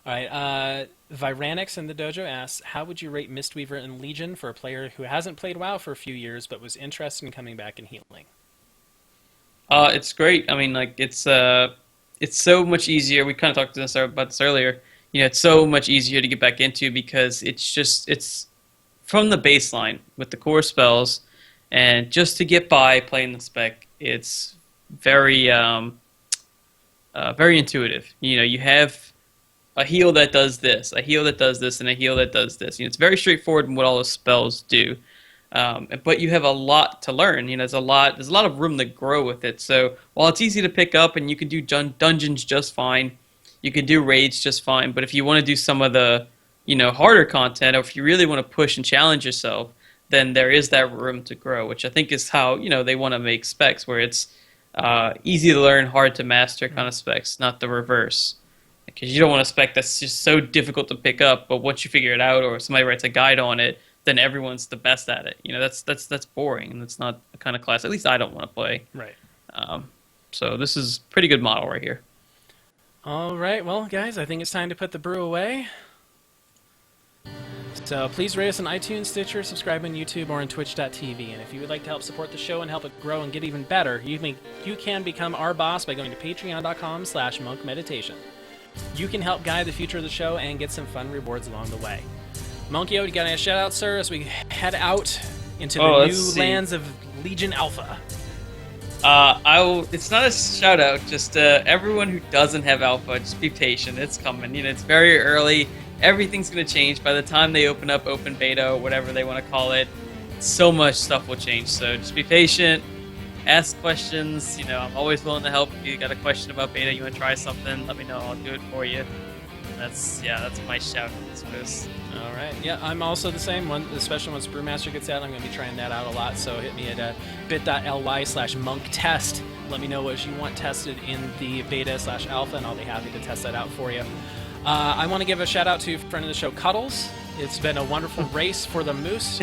Speaker 2: All right. Viranix in the dojo asks, how would you rate Mistweaver and Legion for a player who hasn't played WoW for a few years but was interested in coming back and healing?
Speaker 3: It's great. I mean, like it's so much easier. We kind of talked about this earlier. It's so much easier to get back into because it's from the baseline with the core spells, and just to get by playing the spec, it's very very intuitive. You have a heal that does this, a heal that does this, and a heal that does this. It's very straightforward in what all the spells do. But you have a lot to learn. There's a lot of room to grow with it. So while it's easy to pick up and you can do dungeons just fine, you can do raids just fine. But if you want to do some of the harder content, or if you really want to push and challenge yourself, then there is that room to grow, which I think is how they want to make specs, where it's easy to learn, hard to master kind of specs, not the reverse. Because you don't want a spec that's just so difficult to pick up, but once you figure it out or somebody writes a guide on it, then everyone's the best at it. That's boring, and that's not the kind of class, at least I don't want to play.
Speaker 2: Right.
Speaker 3: So this is a pretty good model right here.
Speaker 2: All right, well, guys, I think it's time to put the brew away. So please rate us on iTunes, Stitcher, subscribe on YouTube, or on Twitch.tv. And if you would like to help support the show and help it grow and get even better, you can become our boss by going to patreon.com/monkmeditation. You can help guide the future of the show and get some fun rewards along the way. Monkey, you got any shout out, sir, as we head out into the new lands of Legion Alpha?
Speaker 3: It's not a shout out, just everyone who doesn't have Alpha, just be patient. It's coming. It's very early. Everything's going to change by the time they open up open beta, or whatever they want to call it. So much stuff will change. So just be patient. Ask questions. I'm always willing to help. If you got a question about beta, you want to try something, let me know. I'll do it for you. That's my shout, I suppose.
Speaker 2: All right. Yeah, I'm also the same one, especially once Brewmaster gets out. I'm going to be trying that out a lot, so hit me at bit.ly/monktest. Let me know what you want tested in the beta/alpha, and I'll be happy to test that out for you. I want to give a shout out to a friend of the show, Cuddles. It's been a wonderful race for the Moose.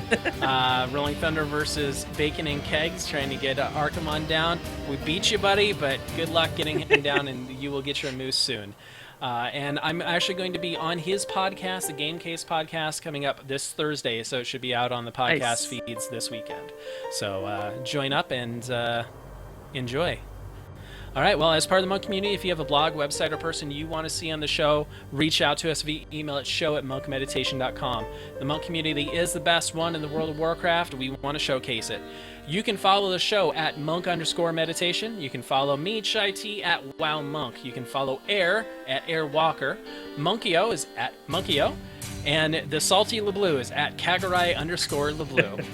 Speaker 2: Rolling Thunder versus Bacon and Kegs, trying to get Archimon down. We beat you, buddy, but good luck getting him down, and you will get your Moose soon. And I'm actually going to be on his podcast, the Game Case podcast, coming up this Thursday, so it should be out on the podcast feeds this weekend. So join up and enjoy. All right, well, as part of the Monk community, if you have a blog, website, or person you want to see on the show, reach out to us via email at show@monkmeditation.com. The Monk community is the best one in the World of Warcraft. We want to showcase it. You can follow the show at monk_meditation. You can follow me, Chai T, at WowMonk. You can follow Air at AirWalker. Monkey-O is at Monkey-O. And the Salty LeBlue is at Kagarai_LeBlue.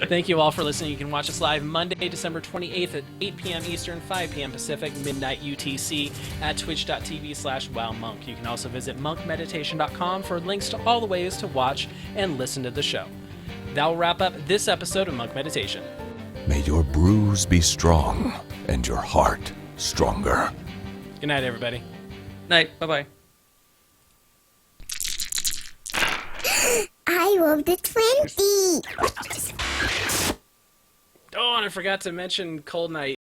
Speaker 2: Thank you all for listening. You can watch us live Monday, December 28th at 8 p.m. Eastern, 5 p.m. Pacific, midnight UTC at twitch.tv/wowmonk. You can also visit monkmeditation.com for links to all the ways to watch and listen to the show. That will wrap up this episode of Monk Meditation.
Speaker 1: May your brews be strong and your heart stronger.
Speaker 2: Good night, everybody.
Speaker 3: Night. Bye-bye.
Speaker 5: I rolled a 20.
Speaker 2: Oh, and I forgot to mention Cold Night.